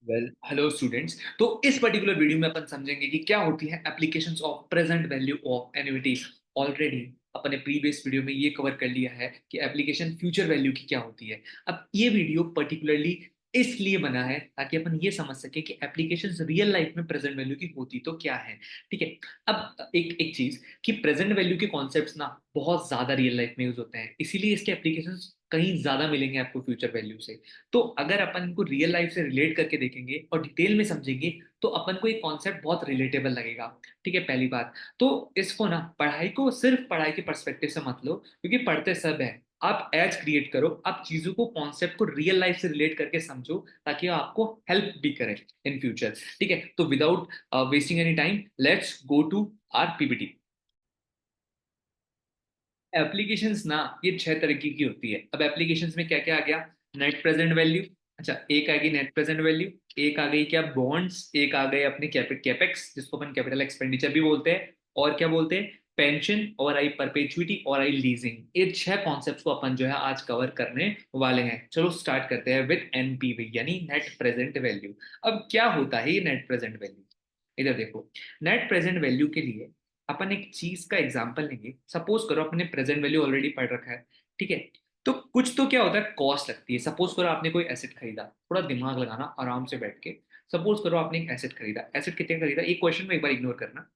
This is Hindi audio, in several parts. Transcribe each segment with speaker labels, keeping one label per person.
Speaker 1: Hello students. तो इस पर्टिकुलर वीडियो में अपन समझेंगे कि क्या होती है applications of present value of annuity. Already अपने प्रीवियस वीडियो में ये कवर कर लिया है कि एप्लीकेशन फ्यूचर वैल्यू की क्या होती है। अब ये वीडियो पर्टिकुलरली इसलिए बना है ताकि अपन ये समझ सके कि एप्लीकेशंस रियल लाइफ में प्रेजेंट वैल्यू की होती तो क्या है। ठीक है। अब एक एक चीज कि प्रेजेंट वैल्यू के कॉन्सेप्ट्स ना बहुत ज्यादा रियल लाइफ में यूज होते हैं, इसीलिए इसके एप्लीकेशंस कहीं ज्यादा मिलेंगे आपको फ्यूचर वैल्यू से। तो अगर अपन इनको रियल लाइफ से रिलेट करके देखेंगे और डिटेल में समझेंगे तो अपन को एक कॉन्सेप्ट बहुत रिलेटेबल लगेगा। ठीक है, पहली बात तो इसको ना पढ़ाई को सिर्फ पढ़ाई के पर्सपेक्टिव से मत लो, क्योंकि पढ़ते सब है। आप एज क्रिएट करो, आप चीजों को कॉन्सेप्ट को रियल लाइफ से रिलेट करके समझो ताकि आपको हेल्प भी करे इन फ्यूचर। ठीक है, तो without wasting any time let's go to our PPT. Applications ना ये 6 तरीके की होती है। अब एप्लीकेशंस में क्या क्या आ गया? Net present value. अच्छा, एक आएगी नेट प्रेजेंट वैल्यू, एक आ गई क्या बॉन्ड्स, एक आ गए अपने कैपेक्स जिसको अपन कैपिटल एक्सपेंडिचर भी बोलते हैं, और क्या बोलते हैं पेंशन, और आई परपेचुइटी, और आई लीजिंग। ये 6 कॉन्सेप्ट्स को अपन जो है आज कवर करने वाले हैं। चलो स्टार्ट करते हैं विद एनपीवी यानी नेट प्रेजेंट वैल्यू। अब क्या होता है ये नेट प्रेजेंट वैल्यू? इधर देखो, नेट प्रेजेंट वैल्यू के लिए अपन एक चीज का एग्जांपल लेंगे। सपोज करो आपने प्रेजेंट वैल्यू ऑलरेडी पढ़ रखा है। ठीक है, तो कुछ तो क्या होता है कॉस्ट लगती है। सपोज करो आपने कोई एसेट खरीदा, थोड़ा दिमाग लगाना आराम से बैठ के। सपोज करो आपने एक एसेट खरीदा, एसेट कितने खरीदा एक क्वेश्चन में एक बार इग्नोर करना।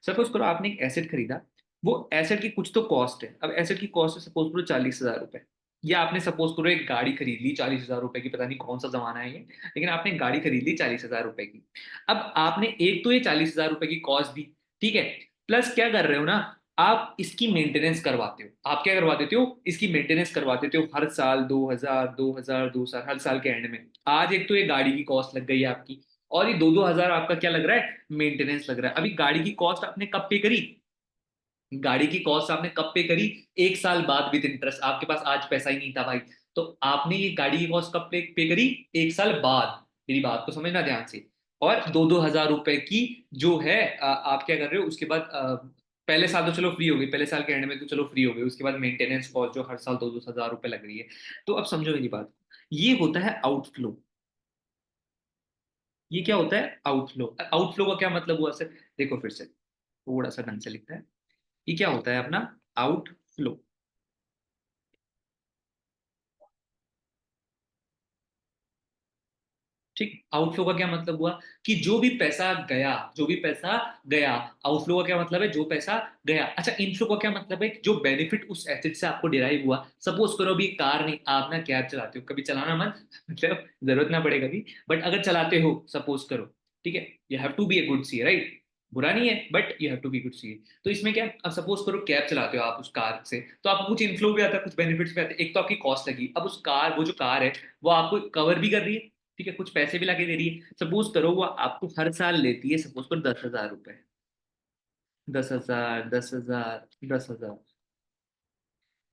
Speaker 1: सपोज करो आपने एक एसेट खरीदा, वो एसेट की कुछ तो कॉस्ट है। अब एसेट की कॉस्ट है सपोज करो 40,000 रुपए। या आपने सपोज करो एक गाड़ी खरीद ली 40,000 रुपए की, पता नहीं कौन सा जमाना है ये, लेकिन आपने एक गाड़ी खरीद ली 40,000 रुपए की। अब आपने एक तो ये 40,000 रुपए की कॉस्ट दी, ठीक है, प्लस क्या कर रहे हो ना, आप इसकी मेंटेनेंस करवाते हो। आप क्या करवा देते हो, इसकी मेंटेनेंस करवा देते हो हर साल 2,000 2,000 2 साल, हर साल के एंड में। आज एक तो ये गाड़ी की कॉस्ट लग गई है आपकी, और ये 2-2 हजार आपका क्या लग रहा है, मेंटेनेंस लग रहा है। अभी गाड़ी की कॉस्ट आपने कब पे करी? गाड़ी की कॉस्ट आपने कब पे करी? 1 साल बाद विद इंटरेस्ट। आपके पास आज पैसा ही नहीं था भाई, तो आपने ये गाड़ी की कॉस्ट कब पे करी? 1 साल बाद। मेरी बात को समझना ध्यान से। और 2-2 हजार रुपए की जो है आप क्या कर रहे हो उसके बाद पहले साल तो चलो फ्री हो गई, पहले साल के एंड में तो चलो फ्री हो गई, उसके बाद मेंटेनेंस कॉस्ट जो हर साल 2-2 हजार रुपए लग रही है। तो अब समझो मेरी बात, ये होता है आउटफ्लो। ये क्या होता है? आउटफ्लो। आउटफ्लो का क्या मतलब हुआ सर? देखो फिर से थोड़ा सा ढंग से लिखता है। ये क्या होता है अपना आउटफ्लो? ठीक, आउटफ्लो का क्या मतलब हुआ कि जो भी पैसा गया, जो भी पैसा गया। आउटफ्लो का क्या मतलब है? जो पैसा गया। अच्छा, इनफ्लो का क्या मतलब है? जो बेनिफिट उस एसेट से आपको डिराइव हुआ। सपोज करो अभी कार नहीं, आप ना कैब चलाते हो, कभी चलाना मत मतलब जरूरत ना पड़े कभी, बट अगर चलाते हो सपोज करो, ठीक है, you have to be a good C, right? बुरा नहीं है but you have to be good C. तो इसमें क्या, अब सपोज करो कैब चलाते हो आप उस कार से, तो आपको कुछ इनफ्लो भी आता है, कुछ बेनिफिट्स भी आते हैं। एक तो आपकी कॉस्ट लगी, अब उस कार, वो जो कार है वो आपको कवर भी कर रही है, ठीक है, कुछ पैसे भी लाके दे रही है। सपोज करो वो आपको हर साल लेती है सपोज करो 10,000 रुपए। 10,000 10,000 10,000,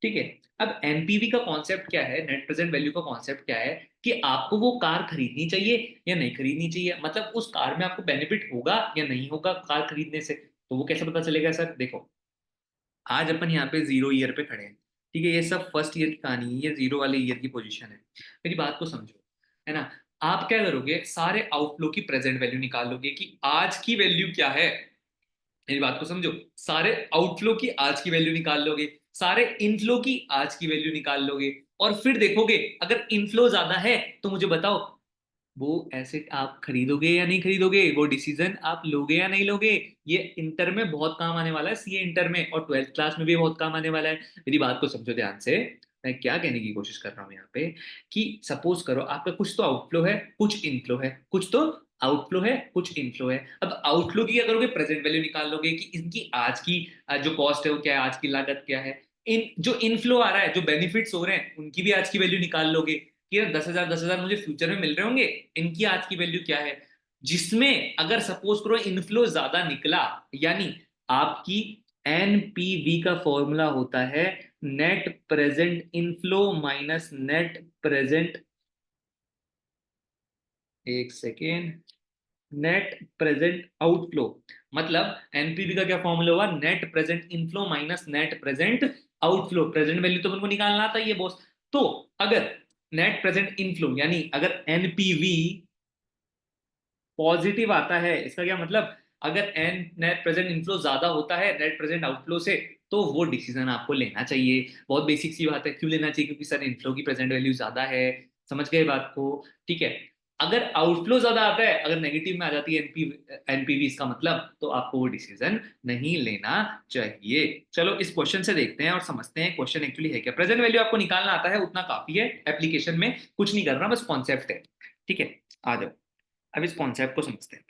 Speaker 1: ठीक है। अब एनपीवी का कॉन्सेप्ट क्या है, नेट प्रेजेंट वैल्यू का कॉन्सेप्ट क्या है, कि आपको वो कार खरीदनी चाहिए या नहीं खरीदनी चाहिए, मतलब उस कार में आपको बेनिफिट होगा या नहीं होगा कार खरीदने से। तो वो कैसे पता चलेगा सर? देखो, आज अपन यहाँ पे 0 ईयर पे खड़े हैं, ठीक है, ये सब फर्स्ट ईयर की कहानी है, ये 0 वाले ईयर की पोजीशन है। मेरी बात को समझो, है ना। आप क्या करोगे, सारे आउटफ्लो की प्रेजेंट वैल्यू निकाल लोगे कि आज की वैल्यू क्या है। मेरी बात को समझो, सारे आउटफ्लो की आज की वैल्यू निकाल लोगे, सारे इनफ्लो की आज की वैल्यू निकाल लोगे, और फिर देखोगे अगर इनफ्लो ज्यादा है तो मुझे बताओ वो एसेट आप खरीदोगे या नहीं खरीदोगे, वो डिसीजन आप लोगे या नहीं लोगे। ये इंटर में बहुत काम आने वाला है, सीए इंटर में, और ट्वेल्थ क्लास में भी बहुत काम आने वाला है। मेरी बात को समझो ध्यान से, मैं क्या कहने की कोशिश कर रहा हूँ यहाँ पे, कि सपोज करो आपका कुछ तो आउटफ्लो है, कुछ इनफ्लो है, कुछ तो आउटफ्लो है, कुछ इनफ्लो है। अब आउटफ्लो की क्या करोगे, प्रेजेंट वैल्यू निकाल लोगे कि इनकी आज की जो कॉस्ट है वो क्या है, आज की लागत क्या है। इन जो इनफ्लो आ रहा है, जो बेनिफिट्स हो रहे हैं, उनकी भी आज की वैल्यू निकाल लोगे कि यार 10,000 मुझे फ्यूचर में मिल रहे होंगे, इनकी आज की वैल्यू क्या है। जिसमें अगर सपोज करो इनफ्लो ज्यादा निकला, यानी आपकी एनपीवी का फॉर्मूला होता है net present inflow minus net present, एक सेकेंड, नेट प्रेजेंट आउटफ्लो। मतलब एनपीवी का क्या फॉर्मूला हुआ, net present inflow minus net present outflow. Present value तो उनको निकालना आता ही है बॉस। तो अगर नेट प्रेजेंट इनफ्लो यानी अगर एनपीवी पॉजिटिव आता है, इसका क्या मतलब, अगर एन नेट प्रेजेंट इनफ्लो ज्यादा होता है नेट प्रेजेंट आउटफ्लो से, तो वो डिसीजन आपको लेना चाहिए। बहुत बेसिक सी बात है, क्यों लेना चाहिए, क्योंकि सर इनफ्लो की प्रेजेंट वैल्यू ज्यादा है, समझ गए बात को, ठीक है। अगर आउटफ्लो ज्यादा आता है, अगर नेगेटिव में आ जाती है एनपीवी इसका मतलब, तो आपको वो डिसीजन नहीं लेना चाहिए। चलो इस क्वेश्चन से देखते हैं और समझते हैं क्वेश्चन एक्चुअली है क्या। प्रेजेंट वैल्यू आपको निकालना आता है, उतना काफी है, एप्लीकेशन में कुछ नहीं करना, बस कॉन्सेप्ट है, ठीक है। आ जाओ अब इस कॉन्सेप्ट को समझते हैं।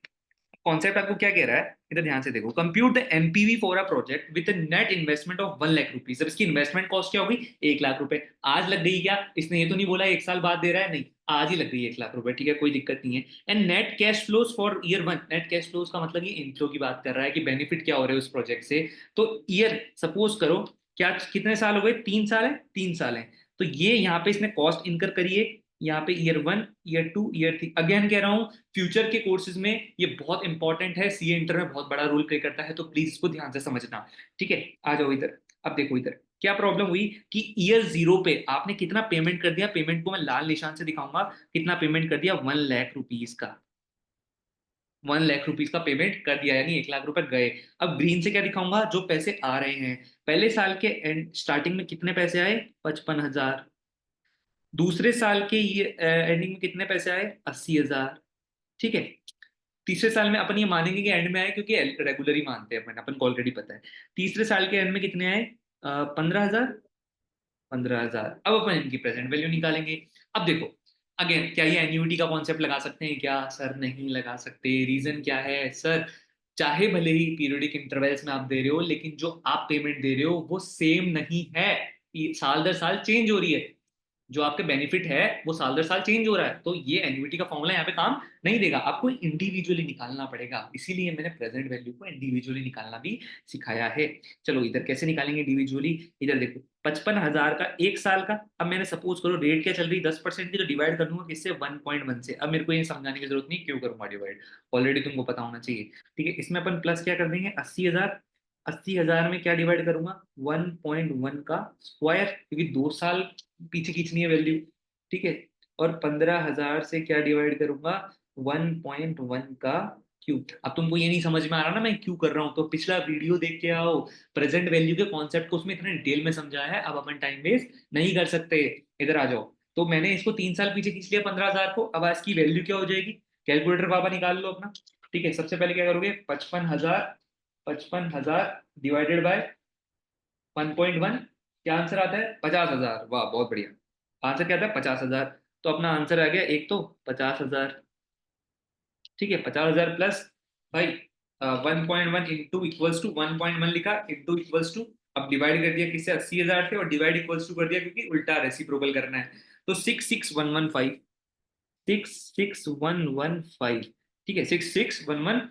Speaker 1: कॉन्सेप्ट आपको क्या कह रहा है, इधर ध्यान से देखो। Compute the NPV for a project with net investment of 1 lakh rupees. अब इसकी इन्वेस्टमेंट कॉस्ट क्या होगी, 1 लाख रुपए। आज लग गई क्या, इसने ये तो नहीं बोला 1 साल बाद दे रहा है, नहीं, आज ही लग गई 1 लाख रुपए, ठीक है, कोई दिक्कत नहीं है। And net cash flows for year 1। Net cash flows का मतलब ये इनफ्लो की बात कर रहा है कि बेनिफिट क्या हो रहे हैं उस प्रोजेक्ट से। तो ईयर सपोज करो, क्या कितने साल हो गए, 3 साल है, 3 साल है। तो ये यहाँ पे इसने कॉस्ट इनकर करी है, यहाँ पे ईयर 1, ईयर 2, ईयर 3। अगेन कह रहा हूँ, फ्यूचर के कोर्सेज में ये बहुत इंपॉर्टेंट है, सीए इंटर में बहुत बड़ा रोल प्ले करता है, तो प्लीज इसको ध्यान से समझना, ठीक है। आ जाओ इधर। अब देखो इधर क्या प्रॉब्लम हुई कि ईयर 0 पे आपने कितना पेमेंट कर दिया, पेमेंट को मैं लाल निशान से दिखाऊंगा, कितना पेमेंट कर दिया, 1 लाख रुपीज का। 1 लाख रुपीज का पेमेंट कर दिया, यानी 1 लाख रुपए गए। अब ग्रीन से क्या दिखाऊंगा, जो पैसे आ रहे हैं। पहले साल के एंड स्टार्टिंग में कितने पैसे आए, 55,000। दूसरे साल के ये एंडिंग में कितने पैसे आए, 80,000, ठीक है। तीसरे साल में अपन ये मानेंगे कि एंड में आए, क्योंकि रेगुलर ही मानते हैं अपन को ऑलरेडी पता है। तीसरे साल के एंड में कितने आए, 15,000। 15,000। अब अपन इनकी प्रेजेंट वैल्यू निकालेंगे। अब देखो, अगेन क्या ये एन्युइटी का कॉन्सेप्ट लगा सकते हैं क्या, सर नहीं लगा सकते। रीजन क्या है सर, चाहे भले ही पीरियोडिक इंटरवल्स में आप दे रहे हो, लेकिन जो आप पेमेंट दे रहे हो वो सेम नहीं है, ये साल दर साल चेंज हो रही है। जो आपके बेनिफिट है वो साल दर साल चेंज हो रहा है, तो ये एन्युइटी का फॉर्मूला यहाँ पे काम नहीं देगा, आपको इंडिविजुअली निकालना पड़ेगा। इसीलिए मैंने प्रेजेंट वैल्यू को इंडिविजुअली निकालना भी सिखाया है। चलो इधर कैसे निकालेंगे इंडिविजुअली, इधर देखो 55,000 का 1 साल का। अब मैंने सपोज करो रेट क्या चल रही है, 10% की, तो डिवाइड कर दूंगा किससे, 1.1 से। अब मेरे को ये समझाने की जरूरत नहीं क्यों करूंगा डिवाइड, ऑलरेडी तुमको पता होना चाहिए, ठीक है। इसमें अपन प्लस क्या कर देंगे, 80,000। 80,000 में क्या डिवाइड करूंगा, 1.1 का स्क्वायर, क्योंकि 2 साल पीछे खींचनी है वैल्यू, ठीक है। और 15,000 से क्या डिवाइड करूंगा, 1.1 का क्यूब। अब तुमको ये नहीं समझ में आ रहा ना मैं क्यों कर रहा हूँ, तो पिछला वीडियो देख के आओ, प्रेजेंट वैल्यू के कॉन्सेप्ट को उसमें इतने डिटेल में समझाया है, अब अपन टाइम वेस्ट नहीं कर सकते। इधर आ जाओ। तो मैंने इसको 3 साल पीछे खींच लिया 15,000 को, अब इसकी वैल्यू क्या हो जाएगी, कैलकुलेटर बाबा निकाल लो अपना, ठीक है। सबसे पहले क्या करोगे, 55,000, 55,000 डिवाइडेड बाय 1.1, क्या आंसर आता है, 50,000। वाह बहुत बढ़िया, आंसर क्या आता है, 50,000। तो अपना आंसर आ गया एक तो 50,000, ठीक है। 50,000 प्लस भाई 1.1 इंटू इक्वल्स टू 1.1 लिखा, इंटू इक्वल्स टू, अब डिवाइड कर दिया किससे, 80,000 से, और डिवाइड इक्वल्स टू कर दिया क्योंकि उल्टा रेसिप्रोकल करना है। तो 66115, 66115, ठीक है, 66115।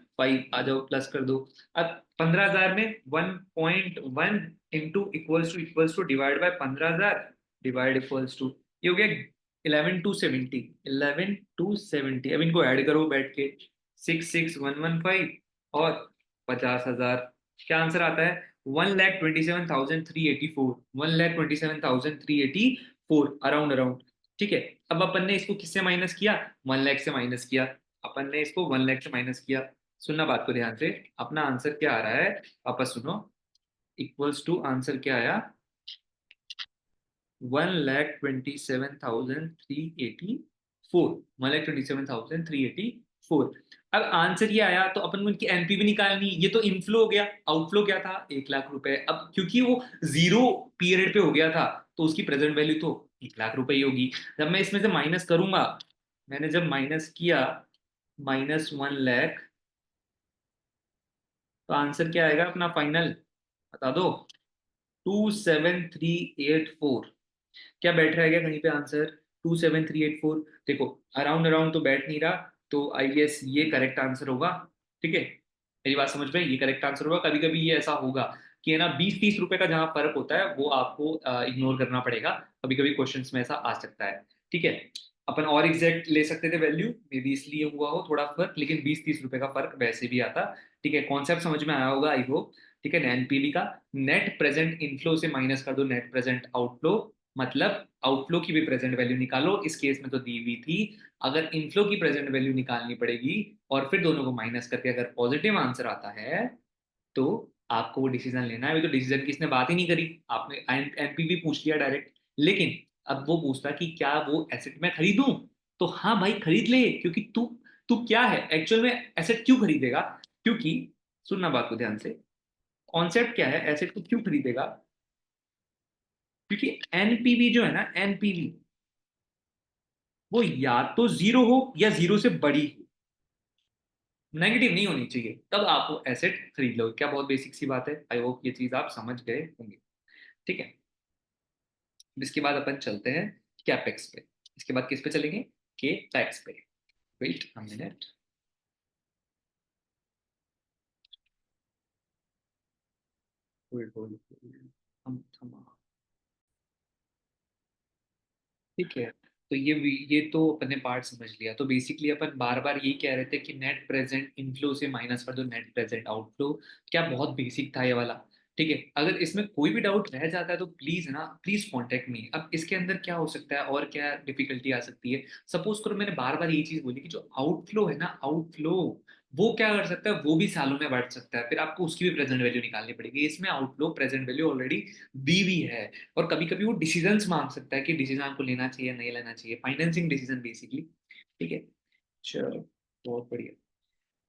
Speaker 1: आ जाओ प्लस कर दो। अब 15,000 में 1.1 into equals to divide by 15,000, divide equals to, ये हो गया 11,270, 11,270। अब इनको ऐड करो बैठ के, 66115 और 50,000, क्या आंसर आता है, 1,27,384, 1,27,384, अराउंड अराउंड, ठीक है। अब अपन ने इसको किससे माइनस किया, 1 लाख से माइनस किया, अपन ने इसको 1 लाख से माइनस किया। सुनना बात को ध्यान से, अपना आंसर क्या आ रहा है, वापस सुनो, इक्वल्स टू आंसर क्या आया, 1,27,384, 1,27,384। अब आंसर ये आया, तो अपन को इनकी एनपीवी निकालनी, ये तो इनफ्लो हो गया, आउटफ्लो क्या था, 1 लाख रुपए। अब क्योंकि वो 0 पीरियड पे हो गया था, तो उसकी प्रेजेंट वैल्यू तो 1 लाख रुपए ही होगी। जब मैं इसमें से माइनस करूंगा, मैंने जब माइनस किया, -1 लाख, तो आंसर क्या आएगा अपना फाइनल, बता दो, 27,384। क्या बैठ रहा है क्या कहीं पे आंसर, 27,384। देखो अराउंड अराउंड तो बैठ नहीं रहा, तो आई गेस ये करेक्ट आंसर होगा, ठीक है। मेरी बात समझ में, ये करेक्ट आंसर होगा। कभी कभी ये ऐसा होगा कि है ना, 20-30 रुपए का जहां फर्क होता है वो आपको इग्नोर करना पड़ेगा, कभी कभी क्वेश्चंस में ऐसा आ सकता है, ठीक है। अपन और एग्जैक्ट ले सकते थे वैल्यू, मे बी इसलिए हुआ हो थोड़ा फर्क, लेकिन 20-30 रुपए का फर्क वैसे भी आता, ठीक है। कॉन्सेप्ट समझ में आया होगा आई होप, ठीक है। एनपीवी का नेट प्रेजेंट इनफ्लो से माइनस कर दो नेट प्रेजेंट आउटफ्लो, मतलब आउटफ्लो की भी प्रेजेंट वैल्यू निकालो, इस केस में तो दी हुई थी। अगर इनफ्लो की प्रेजेंट वैल्यू निकालनी पड़ेगी और फिर दोनों को माइनस करके अगर पॉजिटिव आंसर आता है तो आपको वो डिसीजन लेना है। अभी तो डिसीजन की इसने बात ही नहीं करी, आपने एनपीवी पूछ लिया डायरेक्ट। लेकिन अब वो पूछता कि क्या वो एसेट मैं खरीदूं, तो हाँ भाई खरीद ले, क्योंकि तू तू क्या है एक्चुअल में, एसेट क्यों खरीदेगा? क्योंकि सुनना बात को ध्यान से, कॉन्सेप्ट क्या है, एसेट को क्यों खरीदेगा? क्योंकि एनपीवी जो है ना, एनपीवी वो या तो जीरो हो या जीरो से बड़ी हो, नेगेटिव नहीं होनी चाहिए, तब आप वो एसेट खरीद लो। क्या बहुत बेसिक सी बात है, आई होप ये चीज आप समझ गए होंगे। ठीक है, इसके बाद अपन चलते हैं कैपेक्स पे। इसके बाद किस पे चलेंगे? के पैक्स पे। Wait a minute. Hold hold hold, हम थमा। ठीक है, तो ये तो अपने पार्ट समझ लिया। तो बेसिकली अपन बार बार यही कह रहे थे कि नेट प्रेजेंट इनफ्लो से माइनस कर दो नेट प्रेजेंट आउटफ्लो। क्या बहुत बेसिक था ये वाला। ठीक है, अगर इसमें कोई भी डाउट रह जाता है तो प्लीज ना, प्लीज कॉन्टेक्ट मी। अब इसके अंदर क्या हो सकता है और क्या डिफिकल्टी आ सकती है? सपोज करो मैंने बार बार ये चीज बोली कि जो आउटफ्लो है ना, आउटफ्लो वो क्या कर सकता है, वो भी सालों में बढ़ सकता है, फिर आपको उसकी भी प्रेजेंट वैल्यू निकालनी पड़ेगी। इसमें आउटफ्लो प्रेजेंट वैल्यू ऑलरेडी दी हुई है। और कभी कभी वो डिसीजंस मांग सकता है कि डिसीजन आपको लेना चाहिए नहीं लेना चाहिए, फाइनेंसिंग डिसीजन बेसिकली। ठीक है, चलो बहुत बढ़िया।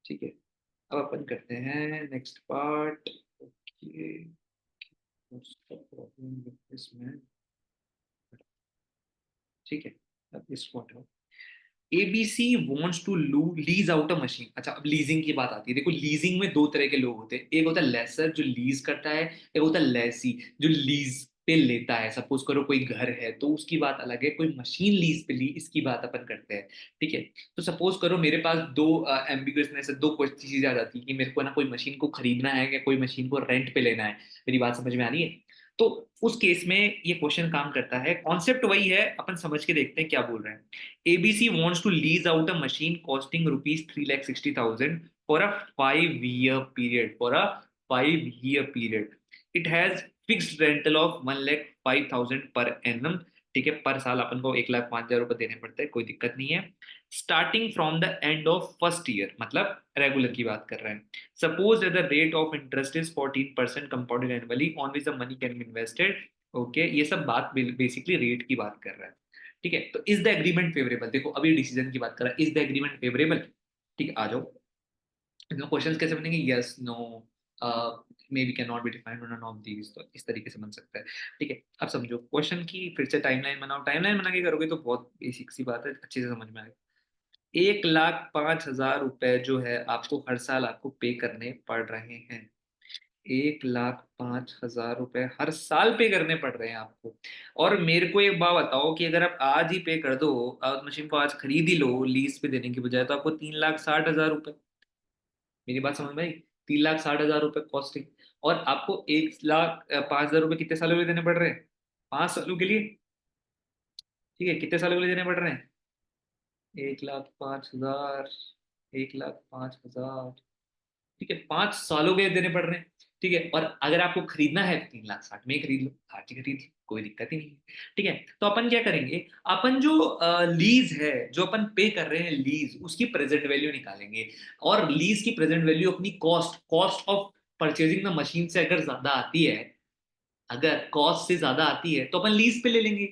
Speaker 1: ठीक है, अब अपन करते हैं नेक्स्ट पार्ट। ओके, प्रॉब्लम इसमें। ठीक है, अब इसको हटाओ। ABC wants to lease out a machine. अच्छा, अब लीजिंग की बात आती है। देखो लीजिंग में दो तरह के लोग होते हैं, एक होता है लेसर जो लीज करता है, एक होता है लेसी जो लीज पे लेता है। सपोज करो कोई घर है तो उसकी बात अलग है, कोई मशीन लीज पे ली इसकी बात अपन करते हैं। ठीक है, तो सपोज करो मेरे पास दो एम्बिगुअसनेस है, दो चीजें आ जाती है कि मेरे को ना कोई मशीन को खरीदना है या कोई मशीन को रेंट पे लेना है। मेरी बात समझ में आ रही है? तो उस केस में ये क्वेश्चन काम करता है, कॉन्सेप्ट वही है, अपन समझ के देखते हैं क्या बोल रहे हैं। ABC wants to lease out a machine costing rupees 3,60,000 for a 5 year period. For a 5 year period, it has fixed rental of 1,05,000 per annum. ठीक है, पर साल अपन को 1,05,000 रुपए देने पड़ते हैं, कोई दिक्कत नहीं है। Starting from the end of first year, मतलब रेगुलर की बात कर रहे हैं। Suppose the rate of interest is 14% compounded annually on which the money can be invested. Okay, ये सब बात बेसिकली रेट की बात कर रहा है। ठीक है, तो इज द एग्रीमेंट फेवरेबल, देखो अभी डिसीजन की बात कर रहा है, इज द एग्रीमेंट फेवरेबल। ठीक है, आ जाओ। क्वेश्चंस कैसे बनेंगे? Yes, no, maybe cannot be defined none of these, तो इस तरीके से बन सकता है। ठीक है, अब समझो क्वेश्चन की फिर से टाइमलाइन बनाओ। टाइमलाइन बना के करोगे तो बहुत बेसिक सी बात है, अच्छे से समझ में आएगा। 1,05,000 रुपए जो है आपको हर साल आपको पे करने पड़ रहे हैं। 1,05,000 रुपए हर साल पे करने पड़ रहे हैं आपको। और मेरे को एक बात बताओ कि अगर आप आज ही पे कर दो, आप मशीन को आज खरीद ही लो लीज पे देने की बजाय, तो आपको 3,60,000 रुपए। मेरी बात समझ में आई? 3,60,000 रुपए कॉस्टिंग। और आपको 1,05,000 रुपए कितने सालों के लिए देने पड़ रहे हैं? 5 सालों के लिए। ठीक है, कितने सालों के लिए देने पड़ रहे हैं? 1,05,000, 1,05,000। ठीक है, 5 सालों के देने पड़ रहे हैं। ठीक है, और अगर आपको खरीदना है तो 3,60,000 में ही खरीद लो, आज ही खरीद लो, कोई दिक्कत ही नहीं है। ठीक है, तो अपन क्या करेंगे, अपन जो लीज है, जो अपन पे कर रहे हैं लीज, उसकी प्रेजेंट वैल्यू निकालेंगे। और लीज की प्रेजेंट वैल्यू अपनी cost cost of purchasing the machine से अगर ज्यादा आती है, अगर कॉस्ट से ज्यादा आती है तो अपन लीज पे ले लेंगे।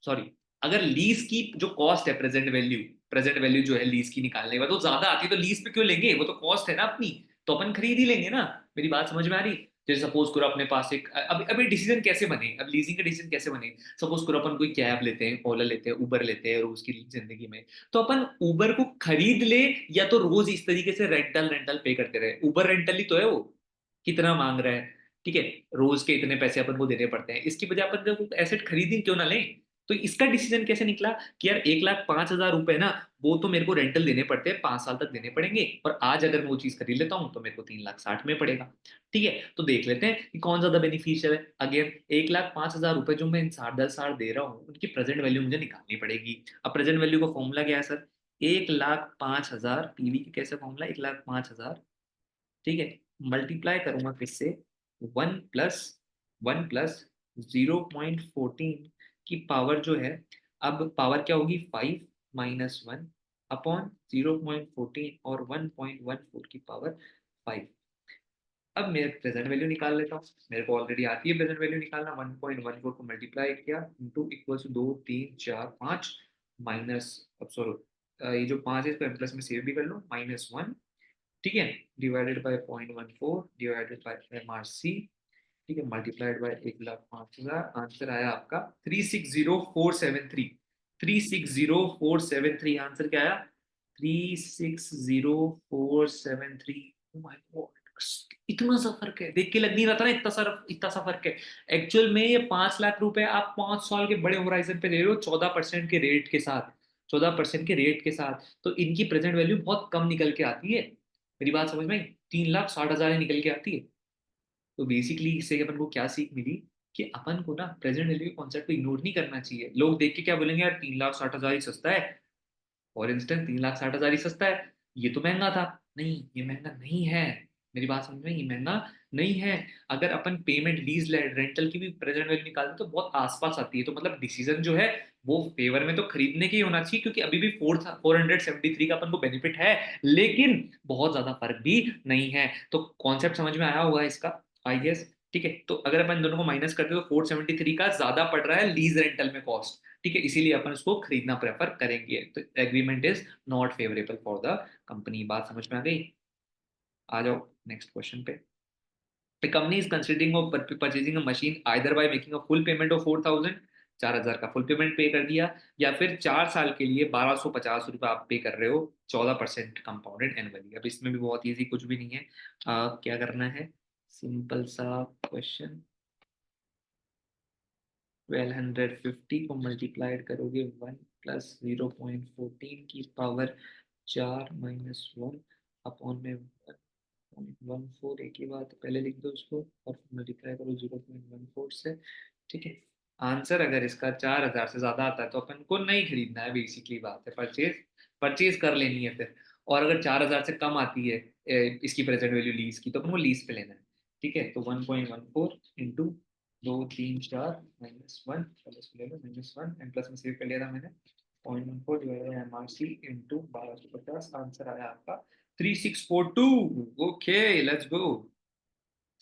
Speaker 1: सॉरी, अगर लीज की जो कॉस्ट है, प्रेजेंट वैल्यू जो है लीज की निकालने के बाद वो ज्यादा आती है तो लीज पे क्यों लेंगे, वो तो कॉस्ट है ना अपनी, तो अपन खरीद ही लेंगे ना। मेरी बात समझ में आ रही? जैसे सपोज करो अपने पास एक, अब अभी डिसीजन कैसे बने, अब लीजिंग का डिसीजन कैसे बने। सपोज करो अपन कोई कैब लेते हैं, ओला लेते हैं, उबर लेते हैं रोज की जिंदगी में। तो अपन उबर को खरीद ले या तो रोज इस तरीके से रेंटल रेंटल पे करते रहे। उबर रेंटल ही तो है वो, कितना मांग रहा है। ठीक है, रोज के इतने पैसे अपन को देने पड़ते हैं, इसकी बजाय अपन जब एसेट खरीदी क्यों ना लें। तो इसका डिसीजन कैसे निकला कि यार 1,05,000 रुपए ना, वो तो मेरे को रेंटल देने पड़ते हैं, 5 साल तक देने पड़ेंगे, और आज अगर मैं वो चीज खरीद लेता हूँ तो मेरे को 3,60,000 में पड़ेगा। ठीक है, तो देख लेते हैं कि कौन ज्यादा बेनिफिशियल है। अगेन 1,05,000 रुपए जो मैं इन 10 साल दे रहा हूँ उनकी प्रेजेंट वैल्यू मुझे निकालनी पड़ेगी। अब प्रेजेंट वैल्यू का फॉर्मूला क्या है सर? 1,05,000 पीवी की कैसे फॉर्मूला, 1,05,000। ठीक है, मल्टीप्लाई करूंगा किससे, 1 प्लस 1 प्लस 0.14 की पावर जो है, अब पावर क्या होगी 5 माइनस 1 अपॉन 0.14 और 1.14 की पावर 5। अब मैं प्रेजेंट वैल्यू निकाल लेता हूँ, मेरे को ऑलरेडी आती है प्रेजेंट वैल्यू निकालना। 1.14 को मल्टीप्लाई किया इंटू इक्वल टू 2 3 4 5 माइनस, अब सॉरी ये जो 5 है इसको प्लस में सेव भी कर लो, -1, ठीक है, divided by 0.14 divided by MRC, ठीक है, मल्टीप्लाइड बाय 1,05,000। आंसर आया आपका 360473। 360473 आंसर क्या आया? 360473। ओ माय गॉड, इतना सा फर्क है, देख के लग नहीं रहा था ना इतना सा फर्क है। एक्चुअल में ये 5 लाख रुपए आप 5 साल के बड़े होराइजन पे ले रहे हो, 14% के रेट के साथ, 14% के रेट के साथ, तो इनकी प्रेजेंट वैल्यू बहुत कम निकल के आती है। मेरी बात समझ में आई? 3,60,000 ही निकल के आती है। तो बेसिकली इससे अपन को क्या सीख मिली कि अपन को ना प्रेजेंट वैल्यू के कॉन्सेप्ट को इग्नोर नहीं करना चाहिए। लोग देख के क्या बोलेंगे, यार 3,60,000 ही सस्ता है, फॉर इंस्टेंस 3,60,000 ही सस्ता है, ये तो महंगा था। नहीं, ये महंगा नहीं है। मेरी बात समझ में, ये महंगा नहीं है। अगर अपन पेमेंट लीज रेंटल की भी प्रेजेंट वैल्यू निकालते तो बहुत आसपास आती है। तो मतलब डिसीजन जो है वो फेवर में तो खरीदने के ही होना चाहिए, क्योंकि अभी भी 473 का अपन को बेनिफिट है, लेकिन बहुत ज्यादा फर्क भी नहीं है। तो कॉन्सेप्ट समझ में आया होगा इसका, आई गेस। ठीक है, तो अगर अपन दोनों को माइनस करते तो 473 का ज्यादा पड़ रहा है लीज रेंटल में कॉस्ट, ठीक है, इसीलिए अपन उसको खरीदना प्रेफर करेंगे। तो agreement is not favourable for the company. बात समझ में आ गई? आ जाओ नेक्स्ट क्वेश्चन पे। The company is considering of purchasing a machine either by making a full payment of 4,000, 4,000 का फुल पेमेंट पे कर दिया, या फिर 4 साल के लिए 1,250 रुपये आप पे कर रहे हो, 14% कंपाउंडेड एनुअली। अब इसमें भी बहुत इजी, कुछ भी नहीं है। क्या करना है, सिंपल सा क्वेश्चन। 1250 को मल्टीप्लाइड करोगे 1 प्लस 0.14 की पावर 4 माइनस 1 अपॉन में 1.14। एक ही बात, पहले लिख दो उसको और मल्टीप्लाई करो 0.14 से, ठीक है। आंसर अगर इसका 4,000 से ज्यादा आता है तो अपन को नहीं खरीदना है, बेसिकली बात है, परचेज परचेज कर लेनी है फिर। और अगर 4,000 से कम आती है इसकी प्रेजेंट वैल्यू लीज की, तो अपन को लीज पे लेना है, ठीक है। तो 1.14 इंटू 2 3 4 -1, प्लस ले लो -1, एंड प्लस में सेव कर लिया था मैंने, 0.14 divided by MRC into 1,250। Answer आया आपका 3642। Okay, let's go.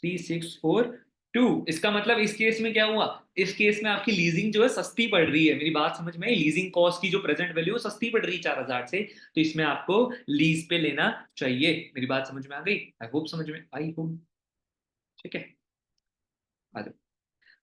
Speaker 1: 3642। इसका मतलब इस केस में क्या हुआ, इस केस में आपकी लीजिंग जो है सस्ती पड़ रही है। मेरी बात समझ में आई? लीजिंग कॉस्ट की जो प्रेजेंट वैल्यू है सस्ती पड़ रही है 4,000 से, तो इसमें आपको लीज पे लेना चाहिए। मेरी बात समझ में आ गई? आई होप समझ में आई होप, ठीक है। आ जाओ।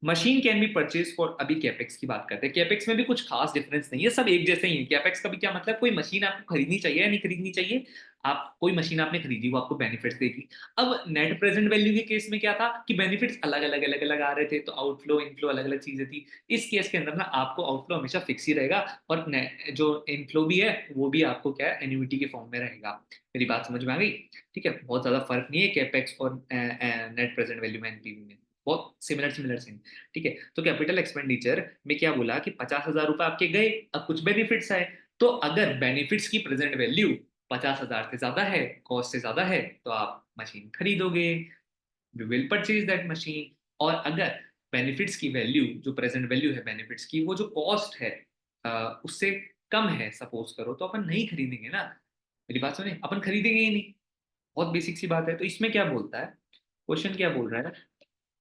Speaker 1: Machine can be purchase for, अभी कैपेक्स की बात करते हैं। कैपेक्स में भी कुछ खास डिफरेंस नहीं है, सब एक जैसे ही है। कैपेक्स का भी क्या मतलब, कोई मशीन आपको खरीदनी चाहिए या नहीं खरीदनी चाहिए, आप कोई मशीन आपने खरीदी वो आपको बेनिफिट्स देगी। अब नेट प्रेजेंट वैल्यू के केस में क्या था कि बेनिफिट्स अलग अलग आ रहे थे, तो आउटफ्लो इनफ्लो अलग अलग चीजें थी। इस केस के अंदर ना आपको आउटफ्लो हमेशा फिक्स ही रहेगा, और जो इनफ्लो भी है वो भी आपको क्या है, एन्युइटी के फॉर्म में रहेगा। मेरी बात समझ में आ गई? ठीक है, बहुत ज्यादा फर्क नहीं है कैपेक्स और नेट प्रेजेंट वैल्यू में, एनपीवी में, बहुत सिमिलर सिमिलर से। ठीक है, तो कैपिटल एक्सपेंडिचर में क्या बोला कि 50,000 रुपए आपके गए, अब कुछ बेनिफिट्स आए। तो अगर बेनिफिट्स की प्रेजेंट वैल्यू 50,000 से ज्यादा है, कॉस्ट से ज्यादा है, तो आप मशीन खरीदोगे, you will purchase that machine. और अगर बेनिफिट्स की वैल्यू, जो प्रेजेंट वैल्यू है बेनिफिट्स की, वो जो कॉस्ट है उससे कम है सपोज करो, तो अपन नहीं खरीदेंगे ना। मेरी बात सुने, अपन खरीदेंगे ही नहीं। बहुत बेसिक सी बात है। तो इसमें क्या बोलता है, क्वेश्चन क्या बोल रहा है,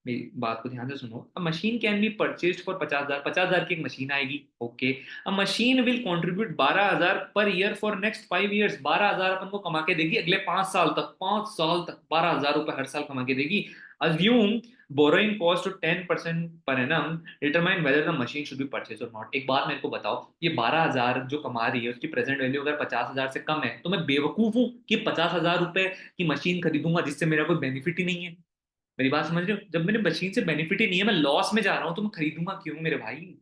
Speaker 1: मेरी बात को ध्यान से सुनो। अ machine can be purchased for 50,000, 50,000 की एक मशीन आएगी, okay. A machine will contribute 12,000 per year for next 5 years। 12,000 अपन को कमा के देगी अगले 5 साल तक, 5 साल तक 12,000 रुपए हर साल कमा के देगी। अज्यूम बोरोइंग कॉस्ट टू 10% पर एनम, determine whether the machine should be purchase और नॉट। एक बात मेरे को बताओ, ये 12,000 जो कमा रही है उसकी प्रेजेंट वैल्यू अगर 50,000 से कम है, तो मैं बेवकूफ हूँ कि 50,000 रुपए की मशीन खरीदूंगा जिससे मेरा कोई बेनिफिट ही नहीं है। मेरी बात समझ रहे हो? जब मेरे मशीन से बेनिफिट ही नहीं है, मैं लॉस में जा रहा हूँ, तो मैं खरीदूंगा क्यों मेरे भाई?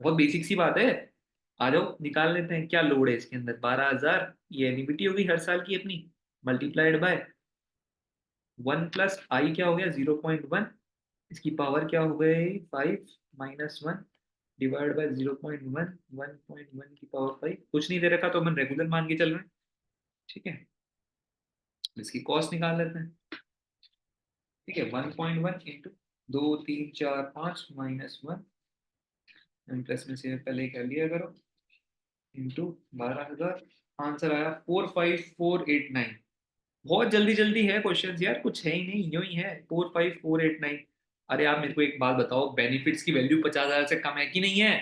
Speaker 1: बहुत बेसिक सी बात है। आ जाओ निकाल लेते हैं क्या लोड है इसके अंदर। 12,000, ये एनईबीटी होगी हर साल की अपनी, मल्टीप्लाइड बाय 1 प्लस आई क्या हो गया 0.1, इसकी पावर क्या हो गई 5 - 1 डिवाइड बाय 0.1, 1.1 की पावर 5। कुछ नहीं दे रखा तो अपन रेगुलर मान के चल रहे हैं, ठीक है। इसकी कॉस्ट निकाल लेते हैं, ठीक है। 1.1 इंटू 2 3 4 5 -1 इंटरेस्ट में से पहले ही कर लिया करो, इंटू 12,000, आंसर आया 45489। बहुत जल्दी जल्दी है क्वेश्चंस यार, कुछ है ही नहीं, यूं ही है 45489। अरे आप मेरे को एक बात बताओ, बेनिफिट्स की वैल्यू 50,000 से कम है कि नहीं है?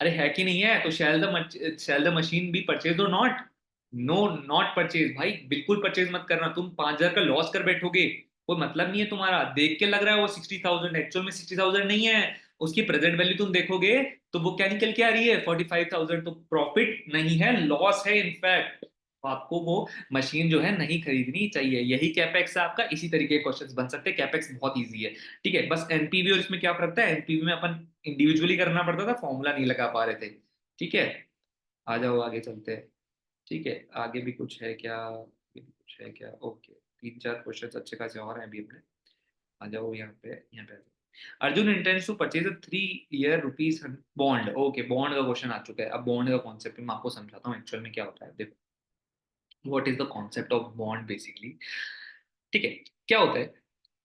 Speaker 1: अरे है कि नहीं है? तो शैल द मशीन बी परचेज और नॉट? नो, नॉट परचेज भाई, बिल्कुल परचेज मत करना। तुम 5,000 का लॉस कर बैठोगे, कोई मतलब नहीं है तुम्हारा। देख के लग रहा है वो 60,000, एक्चुअल में 60,000 नहीं है। उसकी प्रेजेंट वैल्यू तुम देखोगे तो वो क्या निकल के आ रही है, 45,000। तो प्रॉफिट नहीं है, लॉस है इनफैक्ट। तो आपको वो मशीन जो है नहीं खरीदनी चाहिए। यही कैपेक्स है आपका। इसी तरीके के क्वेश्चंस बन सकते हैं, कैपेक्स बहुत इजी है। ठीक है, बस एनपीवी और इसमें क्या फर्क था, एनपीवी में अपन इंडिविजुअली करना पड़ता था, फॉर्मूला नहीं लगा पा रहे थे। ठीक है, आ जाओ आगे चलते हैं। ठीक है, आगे भी कुछ है क्या, आगे भी कुछ है क्या? ओके, तीन चार क्वेश्चन अच्छे खासे और हैं अभी अपने। आ जाओ यहाँ पे, यहाँ पे आ जाओ। Arjun intends to purchase a 3 year rupees bond. Okay, bond का क्वेश्चन आ चुका है। अब बॉन्ड का कॉन्सेप्ट मैं आपको समझाता हूँ एक्चुअल में क्या होता है। देखो, what is the concept of bond basically. ठीक है, क्या होता है,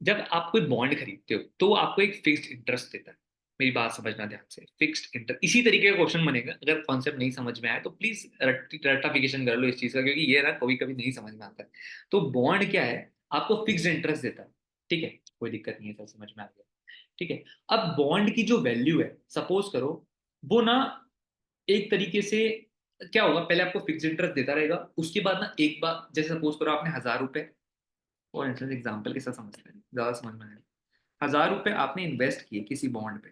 Speaker 1: जब आप कोई बॉन्ड खरीदते हो तो वो आपको एक फिक्स्ड इंटरेस्ट देता है। मेरी बात समझना ध्यान से, फिक्स्ड इंटरेस्ट। इसी तरीके का क्वेश्चन बनेगा, अगर कॉन्सेप्ट नहीं समझ में आया तो प्लीज रट्टाफिकेशन कर लो इस चीज का, क्योंकि ये ना कभी कभी नहीं समझ में आता है। तो बॉन्ड क्या है, आपको फिक्स्ड इंटरेस्ट देता है। ठीक है, कोई दिक्कत नहीं है, सब समझ में आ गया। ठीक है, अब बॉन्ड की जो वैल्यू है, सपोज करो वो ना एक तरीके से क्या होगा, पहले आपको फिक्स इंटरेस्ट देता रहेगा, उसके बाद ना एक बार जैसे सपोज करो आपने 1,000 रुपए, और इंटरेस्ट एग्जाम्पल के साथ समझते हैं, ज्यादा समझ में आएगा। 1,000 रुपए आपने इन्वेस्ट किए किसी बॉन्ड पे,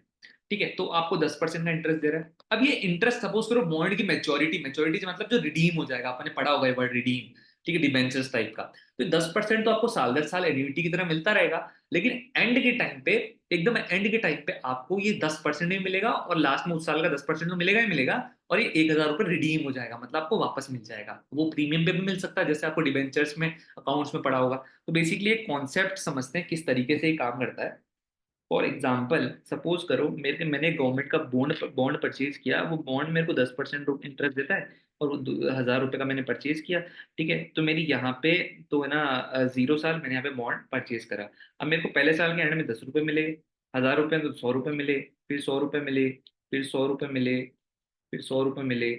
Speaker 1: ठीक है, तो आपको 10% का इंटरेस्ट दे रहा है। अब ये इंटरेस्ट सपोज करो बॉन्ड की मैच्योरिटी, मैच्योरिटी मतलब जो रिडीम हो जाएगा, आपने पढ़ा होगा ये वर्ड रिडीम। ठीक है, डिबेंचर्स टाइप का। तो 10% तो आपको साल दर साल एन्युटी की तरह मिलता रहेगा, लेकिन एंड के टाइम पे, एकदम एंड के टाइम पे आपको ये 10% ही मिलेगा, और लास्ट में उस साल का 10% तो मिलेगा ही मिलेगा। और ये 1,000 रुपए रिडीम हो जाएगा, मतलब आपको वापस मिल जाएगा। वो प्रीमियम पे भी मिल सकता है, जैसे आपको डिबेंचर्स में, अकाउंट्स में पढ़ा होगा। तो बेसिकली एक कॉन्सेप्ट समझते हैं किस तरीके से ये काम करता है। फॉर एग्जाम्पल सपोज करो मैंने गवर्नमेंट का बॉन्ड बॉन्ड परचेज किया, वो बॉन्ड मेरे को 10% इंटरेस्ट देता है, और वो 1,000 रुपए का मैंने परचेज किया। ठीक है, तो मेरी यहाँ पे तो है ना 0 साल मैंने यहाँ पे बॉन्ड परचेज करा। अब मेरे को पहले साल के एंड में 10 रुपए मिले, 1,000 रुपए तो 100 रुपए मिले, फिर 100 रुपए मिले, फिर 100 रुपए मिले, फिर 100 रुपए मिले,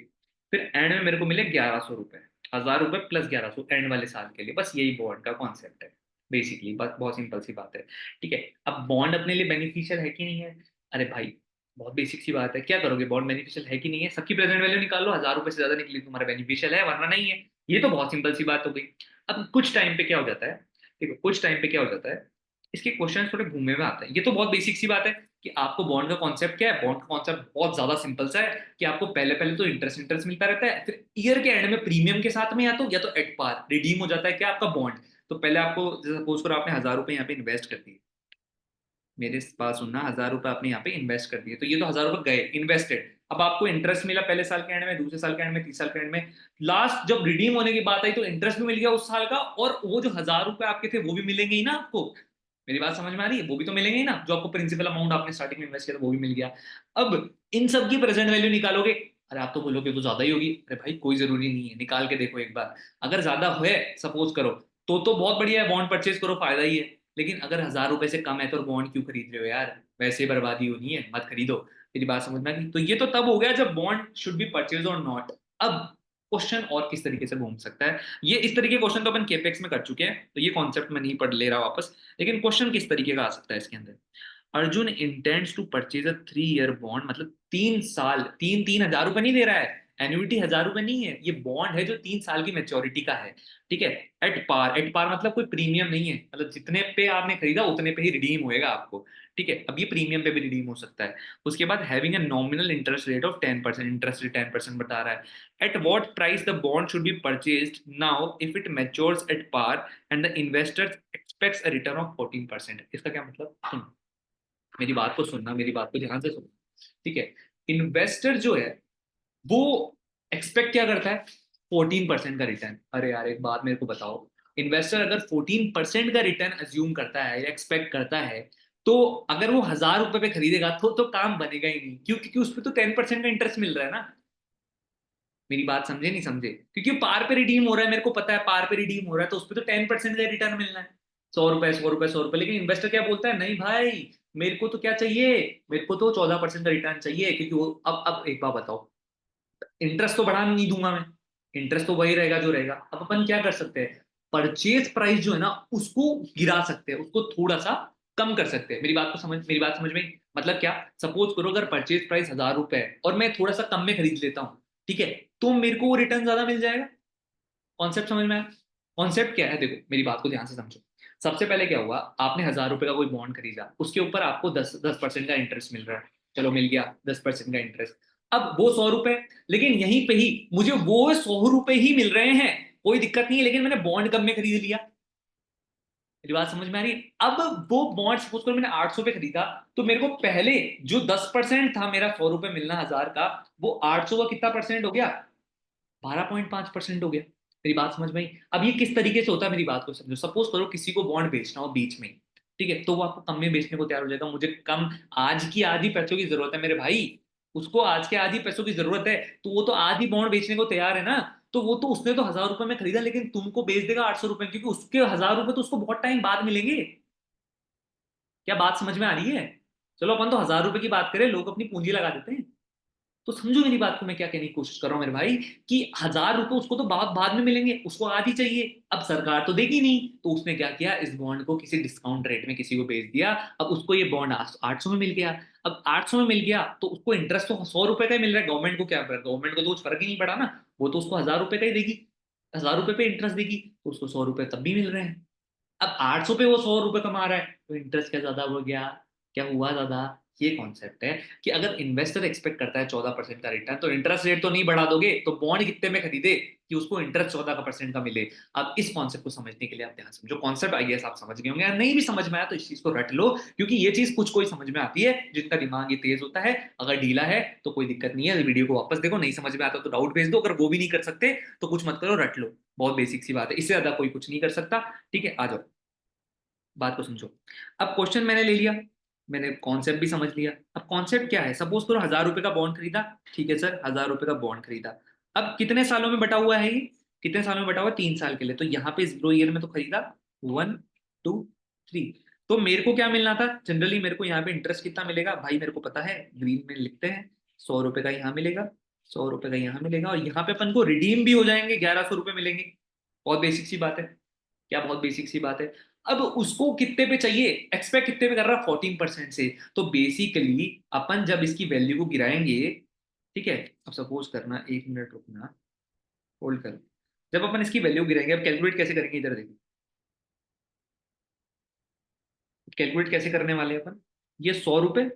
Speaker 1: फिर एंड में मेरे को मिले 1,100 रुपए। 1,000 रुपए प्लस 1,100 एंड वाले साल के लिए। बस यही बॉन्ड का कॉन्सेप्ट है बेसिकली, बस बहुत सिंपल सी बात है। ठीक है, अब बॉन्ड अपने लिए बेनिफिशियल है कि नहीं है? अरे भाई, बहुत बेसिक सी बात है, क्या करोगे, बॉन्ड बेनिफिशियल है कि नहीं है? सबकी प्रेजेंट वैल्यू निकाल लो, 1,000 रुपए से ज्यादा निकली तुम्हारा बेनिफिशियल है, वरना नहीं है। ये तो बहुत सिंपल सी बात हो गई। अब कुछ टाइम पे क्या हो जाता है, देखो कुछ टाइम पे क्या हो जाता है, इसके क्वेश्चन थोड़े घूमे में आते हैं। ये तो बहुत बेसिक सी बात है कि आपको बॉन्ड का कॉन्सेप्ट क्या है। बॉन्ड का कॉन्सेप्ट बहुत ज्यादा सिंपल सा है कि आपको पहले पहले तो इंटरेस्ट इंटरेस्ट मिलता रहता है, फिर ईयर के एंड में प्रीमियम के साथ में या तो एट पार रिडीम हो जाता है क्या आपका बॉन्ड। तो पहले आपको जैसे सपोज करो आपने 1,000 रुपए यहाँ पे इन्वेस्ट कर दिए, मेरे पास सुनना, 1,000 रुपए आपने यहाँ पे इन्वेस्ट कर दिए, तो ये तो 1,000 रुपए गए इन्वेस्टेड। अब आपको इंटरेस्ट मिला पहले साल के एंड में, दूसरे साल के एंड में, तीसरे साल के एंड में, लास्ट जब रिडीम होने की बात आई तो इंटरेस्ट भी मिल गया उस साल का, और वो जो 1,000 रुपए आपके थे वो भी मिलेंगे ही ना आपको। मेरी बात समझ में आ रही है? वो भी तो मिलेंगे ही ना, जो आपको प्रिंसिपल अमाउंट आपने स्टार्टिंग में इन्वेस्ट किया था वो भी मिल गया। अब इन सब की प्रेजेंट वैल्यू निकालोगे, अरे आप तो बोलोगे तो ज्यादा ही होगी। अरे भाई कोई जरूरी नहीं है, निकाल के देखो एक बार। अगर ज्यादा है सपोज करो, तो बहुत बढ़िया है, बॉन्ड परचेज करो, फायदा ही है। लेकिन अगर 1,000 रुपए से कम है तो बॉन्ड क्यों खरीद रहे हो यार, वैसे ही बर्बादी होनी है, मत खरीदो। मेरी बात समझना की, तो ये तो तब हो गया जब बॉन्ड शुड बी परचेज और नॉट। अब क्वेश्चन और किस तरीके से घूम सकता है, ये इस तरीके क्वेश्चन तो अपन केपेक्स में कर चुके हैं, तो ये कॉन्सेप्ट में नहीं पढ़ ले रहा वापस। लेकिन क्वेश्चन किस तरीके का आ सकता है इसके अंदर, Arjun intends to purchase a 3 year bond, मतलब 3 साल, तीन तीन 1,000 रुपए नहीं दे रहा है, एन्युटी 1,000 रुपए नहीं है, ये बॉन्ड है जो 3 साल की मेच्योरिटी का है। ठीक है, एट पार, एट पार मतलब कोई प्रीमियम नहीं है, मतलब जितने पे आपने खरीदा उतने पे ही रिडीम होएगा आपको। ठीक है, अब ये प्रीमियम पे भी रिडीम हो सकता है। उसके बाद having a nominal interest rate of 10%, interest rate 10% बता रहा है। At what price the bond should be purchased now if it matures at par and the investor expects a return of 14%। इसका क्या मतलब, सुन, मेरी बात को सुनना, मेरी बात को ध्यान से सुनना। ठीक है, इन्वेस्टर जो है वो एक्सपेक्ट क्या करता है, 14% का रिटर्न। अरे यार एक बात मेरे को बताओ, इन्वेस्टर अगर 14% का रिटर्न अज्यूम करता है या एक्सपेक्ट करता है, तो अगर वो 1,000 रुपए पे खरीदेगा तो काम बनेगा ही नहीं। क्यों? क्योंकि उस पर तो 10% का इंटरेस्ट मिल रहा है ना। मेरी बात समझे नहीं समझे? क्योंकि पार पे रिडीम हो रहा है, मेरे को पता है पार पे रिडीम हो रहा है, तो उस पर तो 10% का रिटर्न मिलना है। 100 रुपए 100 रुपए 100 रुपए। लेकिन इन्वेस्टर क्या बोलता है, नहीं भाई, मेरे को तो क्या चाहिए, मेरे को तो 14% का रिटर्न चाहिए, क्योंकि वो अब एक बात बताओ, इंटरेस्ट तो बढ़ा नहीं दूंगा मैं, इंटरेस्ट तो वही रहेगा जो रहेगा। अब अपन क्या कर सकते हैं, परचेज प्राइस जो है ना उसको गिरा सकते हैं, उसको थोड़ा सा कम कर सकते हैं। मेरी बात समझ में, मतलब क्या, सपोज करो अगर परचेज प्राइस 1000 रुपए है और मैं थोड़ा सा कम में खरीद लेता हूँ, ठीक है, तो मेरे को वो रिटर्न ज्यादा मिल जाएगा। कॉन्सेप्ट समझ में आया? कॉन्सेप्ट क्या है, देखो मेरी बात को ध्यान से समझो। सबसे पहले क्या हुआ, आपने 1000 रुपए का कोई बॉन्ड खरीदा, उसके ऊपर आपको 10% का इंटरेस्ट मिल रहा है, चलो मिल गया 10% का इंटरेस्ट। अब वो 100 रुपए, लेकिन यहीं पे ही मुझे वो 100 रुपए ही मिल रहे हैं, कोई दिक्कत नहीं है, लेकिन मैंने बॉन्ड कम में खरीद लिया। मेरी बात समझ में आ रही है? अब वो बॉन्ड सपोज करो मैंने 800 पे खरीदा, तो मेरे को पहले जो 10% था मेरा 100 रुपए मिलना 1000 का, वो 800 का कितना परसेंट हो गया, 12.5% हो गया। मेरी बात समझ में आई? अब ये किस तरीके से होता है, मेरी बात को समझो। सपोज करो किसी को बॉन्ड बेचना हो बीच में, ठीक है, तो वो आपको कम में बेचने को तैयार हो जाएगा, मुझे कम, आज की आधी पैसों की जरूरत है मेरे भाई, उसको आज के आधी पैसों की जरूरत है, तो वो तो आधी बॉन्ड बेचने को तैयार है ना। तो वो तो उसने तो 1000 रुपए में खरीदा, लेकिन तुमको बेच देगा 800 रुपए, क्योंकि उसके 1000 रुपए तो उसको बहुत टाइम बाद मिलेंगे। क्या बात समझ में आ रही है? चलो अपन तो 1000 रुपए की बात करें, लोग अपनी पूंजी लगा देते हैं। तो समझो मेरी बात को, मैं क्या कहने की कोशिश कर रहा हूं मेरे भाई, कि 1000 रुपए उसको तो बाद बाद में मिलेंगे, उसको आज ही चाहिए। अब सरकार तो देगी नहीं, तो उसने क्या किया, इस बॉन्ड को किसी डिस्काउंट रेट में किसी को बेच दिया। अब उसको ये बॉन्ड 800 में मिल गया। अब 800 में मिल गया तो उसको इंटरेस्ट तो 100 रुपए का ही मिल रहा है, गवर्नमेंट को क्या, गवर्नमेंट को तो कुछ फर्क ही नहीं पड़ा ना, वो तो उसको 1000 रुपए का ही देगी, 1000 रुपए पे इंटरेस्ट देगी, तो उसको 100 रुपए तब भी मिल रहे हैं। अब 800 पे वो 100 रुपए कमा रहा है, तो इंटरेस्ट क्या ज्यादा हो गया, क्या हुआ ज्यादा? ये कॉन्सेप्ट है कि अगर इन्वेस्टर एक्सपेक्ट करता है 14% का रिटर्न, तो इंटरेस्ट रेट तो नहीं बढ़ा दोगे, तो बॉन्ड कितने में खरीदे कि उसको इंटरेस्ट 14% का मिले। अब इस कॉन्सेप्ट को समझने के लिए आप ध्यान समझो, कॉन्सेप्ट आई गेस आप समझ गए होंगे, या नहीं भी समझ में आया तो इस चीज को रट लो, क्योंकि ये चीज कुछ कोई समझ में आती है जिनका दिमाग ये तेज होता है। अगर ढीला है तो कोई दिक्कत नहीं है, वीडियो को वापस देखो, नहीं समझ में आता तो डाउट भेज दो, अगर वो भी नहीं कर सकते तो कुछ मत करो, रट लो। बहुत बेसिक सी बात है, इससे ज्यादा कोई कुछ नहीं कर सकता। ठीक है, आ जाओ, बात को समझो। अब क्वेश्चन मैंने ले लिया, मैंने कॉन्सेप्ट भी समझ लिया। अब कॉन्सेप्ट क्या है, सपोज करो 1000 रुपए का बॉन्ड खरीदा, ठीक है सर, 1000 रुपए का बॉन्ड खरीदा। अब कितने सालों में बटा हुआ है ये, कितने सालों में बटा हुआ है, 3 साल के लिए, तो यहाँ पे 0 ईयर में तो खरीदा, 1 2 3। तो मेरे को क्या मिलना था, जनरली मेरे को यहाँ पे इंटरेस्ट कितना मिलेगा भाई, मेरे को पता है, ग्रीन में लिखते हैं, 100 रुपए का यहाँ मिलेगा, 100 रुपए का यहाँ मिलेगा, और यहाँ पे अपन को रिडीम भी हो जाएंगे, 1100 रुपए मिलेंगे। बहुत बेसिक सी बात है, क्या बहुत बेसिक सी बात है। अब उसको कितने पे चाहिए, एक्सपेक्ट कितने पे कर रहा है, 14% से। तो बेसिकली अपन जब इसकी वैल्यू को गिराएंगे, ठीक है, अब सपोज करना, 1 मिनट रुकना, होल्ड कर, जब अपन इसकी वैल्यू गिराएंगे, अब कैलकुलेट कैसे करेंगे, इधर देखो, कैलकुलेट कैसे करने वाले हैं अपन, ये 100 रुपए,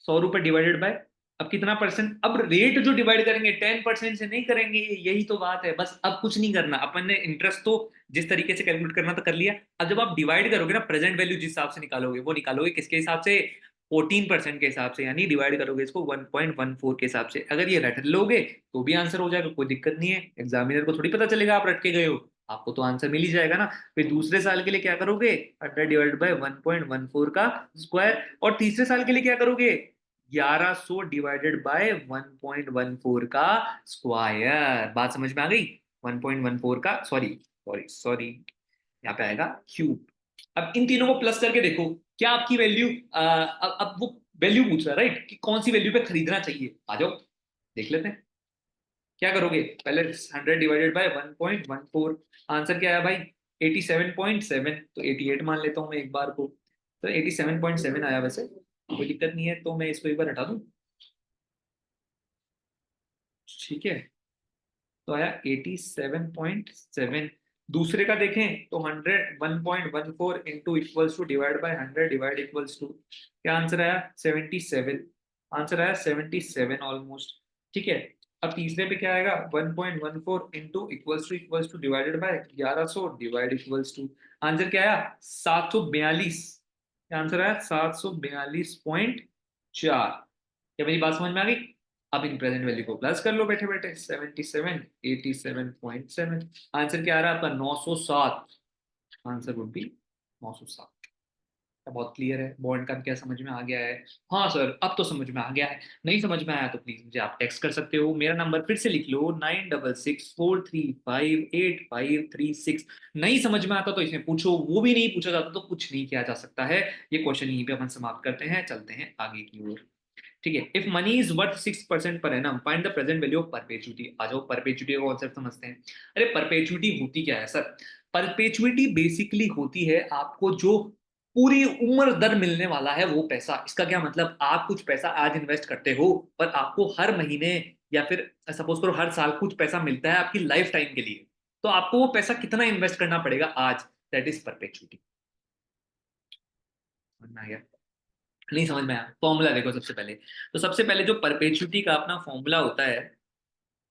Speaker 1: 100 रुपए डिवाइडेड बाय, अब कितना परसेंट, अब रेट जो डिवाइड करेंगे 10% से नहीं करेंगे, यही तो बात है बस, अब कुछ नहीं करना अपन ने, इंटरेस्ट तो जिस तरीके से कैलकुलेट करना था कर लिया। अब जब आप डिवाइड करोगे ना, प्रेजेंट वैल्यू जिस हिसाब से निकालोगे, वो निकालोगे किसके हिसाब से, 14% के हिसाब से, यानी डिवाइड करोगे इसको 1.14 के हिसाब से। अगर ये रट लोगे तो भी आंसर हो जाएगा, कोई दिक्कत नहीं है, एग्जामिनर को थोड़ी पता चलेगा आप रट के गए हो, आपको तो आंसर मिल ही जाएगा ना। फिर दूसरे साल के लिए क्या करोगे, 100 डिवाइडेड बाय 1.14 का स्क्वायर, और तीसरे साल के लिए क्या करोगे, 1100 डिवाइडेड बाय 1.14 का स्क्वायर। बात समझ में आ गई, 1.14 का, सॉरी सॉरी सॉरी, यहाँ पे आएगा क्यूब। अब इन तीनों को प्लस करके देखो, क्या आपकी वैल्यू, अब वो वैल्यू पूछ रहा है राइट, कि कौन सी वैल्यू पे खरीदना चाहिए, आ जाओ देख लेते हैं। क्या करोगे, पहले 100 डिवाइडेड बाय 1.14, आंसर क्या आया भाई, 87.7, तो 88 मान लेता हूँ मैं एक बार को, तो 87.7 आया, वैसे कोई दिक्कत नहीं है, तो मैं इसको एक बार हटा दूं, ठीक है, तो आया 87.7। दूसरे का देखें तो 101.14 into equals to divide by 100 divide equals to, क्या आंसर आया, 77, आंसर आया 77 ऑलमोस्ट, ठीक है। अब तीसरे पे क्या आएगा, 1.14 into equals to divided by 1100 divide equals to, answer क्या आया, 742, क्या आंसर आया, 742.4। क्या मेरी बात समझ में आ गई? अब इन प्रेजेंट वैल्यू को प्लस कर लो बैठे बैठे, 77, 87.7, आंसर क्या आ रहा है आपका, 907, आंसर वुड बी 907। बहुत क्लियर है, बॉन्ड का क्या समझ में आ गया है? हाँ सर अब तो समझ में आ गया है। नहीं समझ में आया तो प्लीज मुझे आप टेक्स्ट कर सकते हो, मेरा नंबर फिर से लिख लो 9664358536। नहीं समझ में आता तो इसमें पूछो, वो भी नहीं पूछा जाता तो कुछ नहीं किया जा सकता है। ये क्वेश्चन यहीं पे अपन समाप्त करते हैं, चलते हैं आगे की ओर। ठीक है, if money is worth 6% per annum find the present value of perpetuity. आ जाओ परपेचुइटी का कॉन्सेप्ट समझते हैं। अरे परपेचुइटी होती क्या है सर? परपेचुइटी बेसिकली होती है आपको जो पूरी उम्र दर मिलने वाला है वो पैसा। इसका क्या मतलब, आप कुछ पैसा आज इन्वेस्ट करते हो पर आपको हर महीने या फिर सपोज करो हर साल कुछ पैसा मिलता है आपकी लाइफ टाइम के लिए, तो आपको वो पैसा कितना इन्वेस्ट करना पड़ेगा आज, दैट इज परपेचुइटी। समझ में आ गया? नहीं समझ में आया? फॉर्मूला देखो सबसे पहले। तो सबसे पहले जो परपेचुइटी का अपना फॉर्मूला होता है,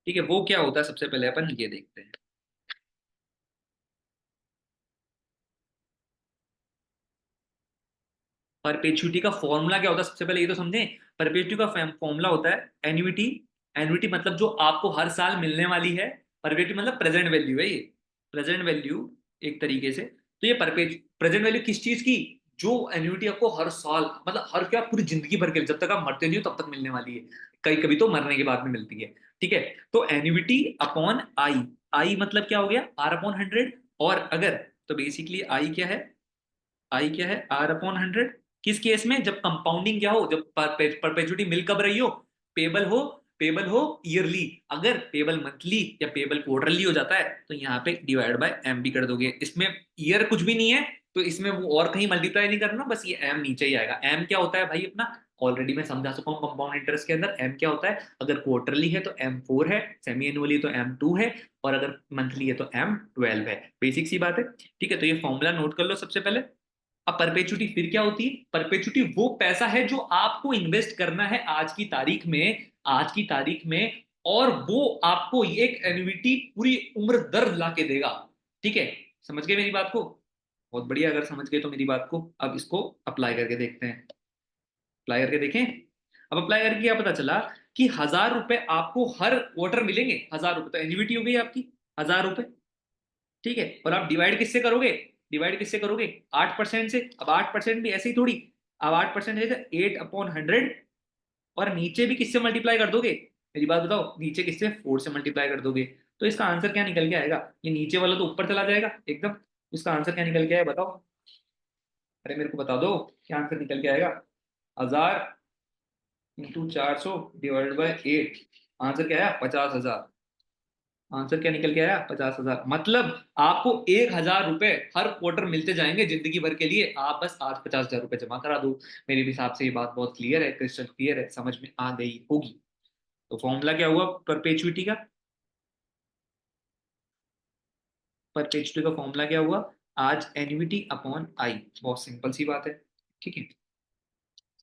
Speaker 1: ठीक है, वो क्या होता है सबसे पहले अपन ये देखते हैं। परपेचुइटी का फॉर्मूला क्या होता है सबसे पहले ये तो समझे। परपेचुइटी का फॉर्मूला होता है एन्युइटी। एन्युइटी मतलब जो आपको हर साल मिलने वाली है। परपेचुइटी मतलब प्रेजेंट वैल्यू है ये, प्रेजेंट वैल्यू एक तरीके से। तो ये प्रेजेंट वैल्यू किस चीज की? जो एन्युइटी आपको हर साल मतलब हर क्या पूरी जिंदगी भर के लिए, जब तक आप मरते नहीं हो तब तक मिलने वाली है। कई कभी तो मरने के बाद में मिलती है। ठीक है, तो एन्युइटी अपॉन आई। आई मतलब क्या हो गया? R upon 100। और अगर, तो बेसिकली आई क्या है? आई क्या है? R upon 100। किस केस में? जब कंपाउंडिंग क्या हो, जब परपेचुइटी मिल कब रही हो? पेबल हो, पेबल हो ईयरली। अगर पेबल मंथली या पेबल क्वार्टरली हो जाता है तो यहाँ पे डिवाइड बाय एम भी कर दोगे। इसमें ईयर कुछ भी नहीं है तो इसमें वो और कहीं मल्टीप्लाई नहीं करना, बस ये एम नीचे ही आएगा। एम क्या होता है भाई अपना? ऑलरेडी मैं समझा चुका हूँ कंपाउंड इंटरेस्ट के अंदर एम क्या होता है। अगर क्वार्टरली है तो M4 है, सेमी एनुअली तो M2 है, और अगर मंथली है तो M12 है। बेसिक सी बात है। ठीक है, तो ये फॉर्मूला नोट कर लो सबसे पहले। अब परपेचुटी फिर क्या होती है? परपेचुटी वो पैसा है जो आपको इन्वेस्ट करना है आज की तारीख में, आज की तारीख में, और वो आपको एक एन्युइटी पूरी उम्र दर्द ला के देगा। ठीक है, समझ गए मेरी बात को? बहुत बढ़िया, अगर समझ गए तो मेरी बात को अब इसको अप्लाई करके देखते हैं। अप्लाई करके देखें। अब अप्लाई करके क्या पता चला कि 1000 रुपए आपको हर क्वार्टर मिलेंगे। 1000 रुपए तो एन्युइटी हो गई आपकी, 1000 रुपए। ठीक है, और आप डिवाइड किससे करोगे? डिवाइड किससे करोगे? 8% से। अब 8% भी ऐसे ही थोड़ी, अब 8% है 8/100। और नीचे भी किससे मल्टीप्लाई कर दोगे? मेरी बात बताओ, नीचे किससे? 4 से मल्टीप्लाई कर दोगे। तो इसका आंसर क्या निकल के आएगा? ये नीचे वाला तो ऊपर चला जाएगा एकदम। इसका आंसर क्या निकल के आएगा बताओ? अरे मेरे को बता दो, क्या आंसर निकल के आएगा? 1000 × 400 डिवाइडेड बाई 8। आंसर क्या आया? 50,000। आंसर क्या निकल के आया? 50,000। मतलब आपको 1,000 रुपए हर क्वार्टर मिलते जाएंगे जिंदगी भर के लिए, आप बस आज 50,000 रुपए जमा करा दो। मेरे हिसाब से ये बात बहुत क्लियर है, क्रिस्टल क्लियर है, समझ में आ गई होगी। तो फॉर्मूला क्या हुआ परपेचुइटी का? परपेचुइटी का फॉर्मूला क्या हुआ? आज एन्युइटी अपॉन आई। बहुत सिंपल सी बात है। ठीक है,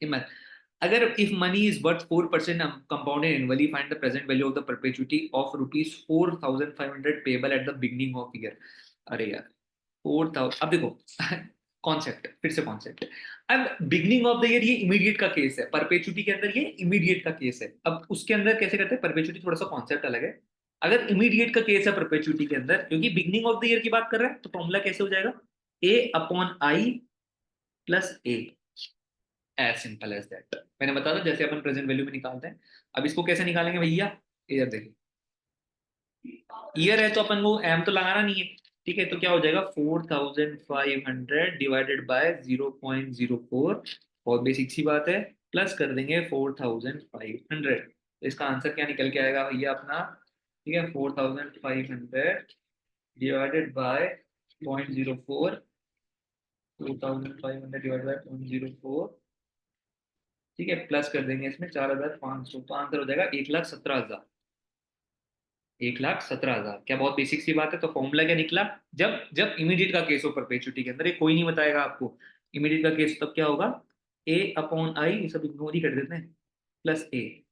Speaker 1: सिंपल। अगर if money is worth 4% compounded annually find the present value of the perpetuity of ₹4,500 payable at the beginning of year. अरे यार 4,000, अब देखो कॉन्सेप्ट फिर से कॉन्सेप्ट। अब बिगनिंग ऑफ द ईयर ये इमीडिएट का केस है, परपेचुटी के अंदर ये इमीडिएट का केस है। अब उसके अंदर कैसे करते हैं? परपेचुटी थोड़ा सा कॉन्सेप्ट अलग है। अगर इमीडिएट का केस है परपेचुटी के अंदर, क्योंकि बिगनिंग ऑफ द ईयर की बात कर रहे हैं, तो फॉर्मूला कैसे हो जाएगा? A upon I plus A. As simple as that. मैंने बताया था जैसे अपन प्रेजेंट वैल्यू में निकालते हैं। अब इसको कैसे निकालेंगे भैया? ईयर देखिए, ईयर है तो अपन को एम तो लगाना नहीं है। ठीक है, तो क्या हो जाएगा? 4,500 डिवाइडेड बाय 0.04। बहुत बेसिक सी बात है। प्लस कर देंगे 4,500। तो इसका आंसर क्या निकल के आएगा भैया अपना? ठीक है, 4,500 डिवाइडेड बाय 0.04। 4,500 divided by 0.04। ठीक है, प्लस कर देंगे इसमें 4,500, तो आंसर हो जाएगा 1,17,000। 1,17,000। क्या बहुत बेसिक सी बात है। तो फॉर्मूला क्या निकला? जब जब इमीडिएट का केस हो परपेचुटी के अंदर, ये कोई नहीं बताएगा आपको। इमीडिएट का केस तब क्या होगा? ए अपॉन आई, ये सब इग्नोर ही कर देते हैं, प्लस ए।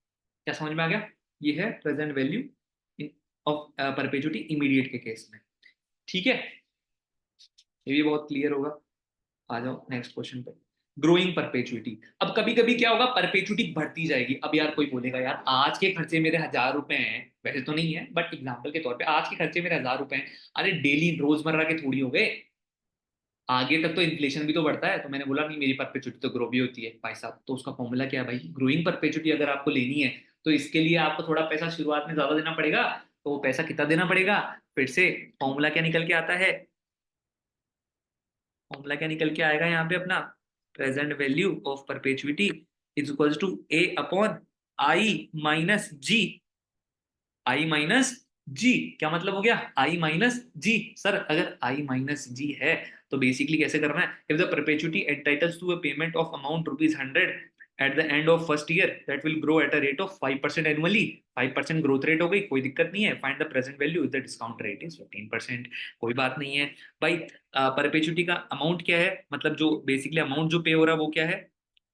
Speaker 1: क्या समझ में आ गया? ये है present value of perpetuity immediate के केस में। ठीक है, ये भी बहुत क्लियर होगा। आ जाओ नेक्स्ट क्वेश्चन पे। Growing perpetuity. अब कभी कभी क्या होगा, परपेचुइटी बढ़ती जाएगी। अब यार कोई बोलेगा यार आज के खर्चे मेरे 1,000 रुपए हैं, वैसे तो नहीं है बट एग्जाम्पल के तौर पे आज के खर्चे मेरे 1,000 रुपए हैं। अरे डेली रोजमर्रा के थोड़ी हो गए। आगे तक तो इन्फ्लेशन भी तो बढ़ता है, तो मैंने बोला नहीं मेरी परपेचुटी तो ग्रो भी होती है भाई साहब। तो उसका फॉर्मूला क्या है भाई, ग्रोइंग परपेचुटी अगर आपको लेनी है तो इसके लिए आपको थोड़ा पैसा शुरुआत में ज्यादा देना पड़ेगा। तो वो पैसा कितना देना पड़ेगा, फिर से फॉर्मूला क्या निकल के आता है, फॉर्मूला क्या निकल के आएगा यहाँ पे अपना, present value of perpetuity is equal to A upon I minus G. I minus G क्या मतलब हो गया, आई माइनस जी। सर अगर आई माइनस जी है तो बेसिकली कैसे करना है, if the perpetuity entitles to a payment of amount ₹100 at the end of first year that will grow at a rate of 5% annually. 5% growth rate हो गई, कोई दिक्कत नहीं है। Find the present value if the discount rate is 15%, कोई बात नहीं है भाई। परपेचुटी का अमाउंट क्या है, मतलब जो बेसिकली अमाउंट जो पे हो रहा है वो क्या है,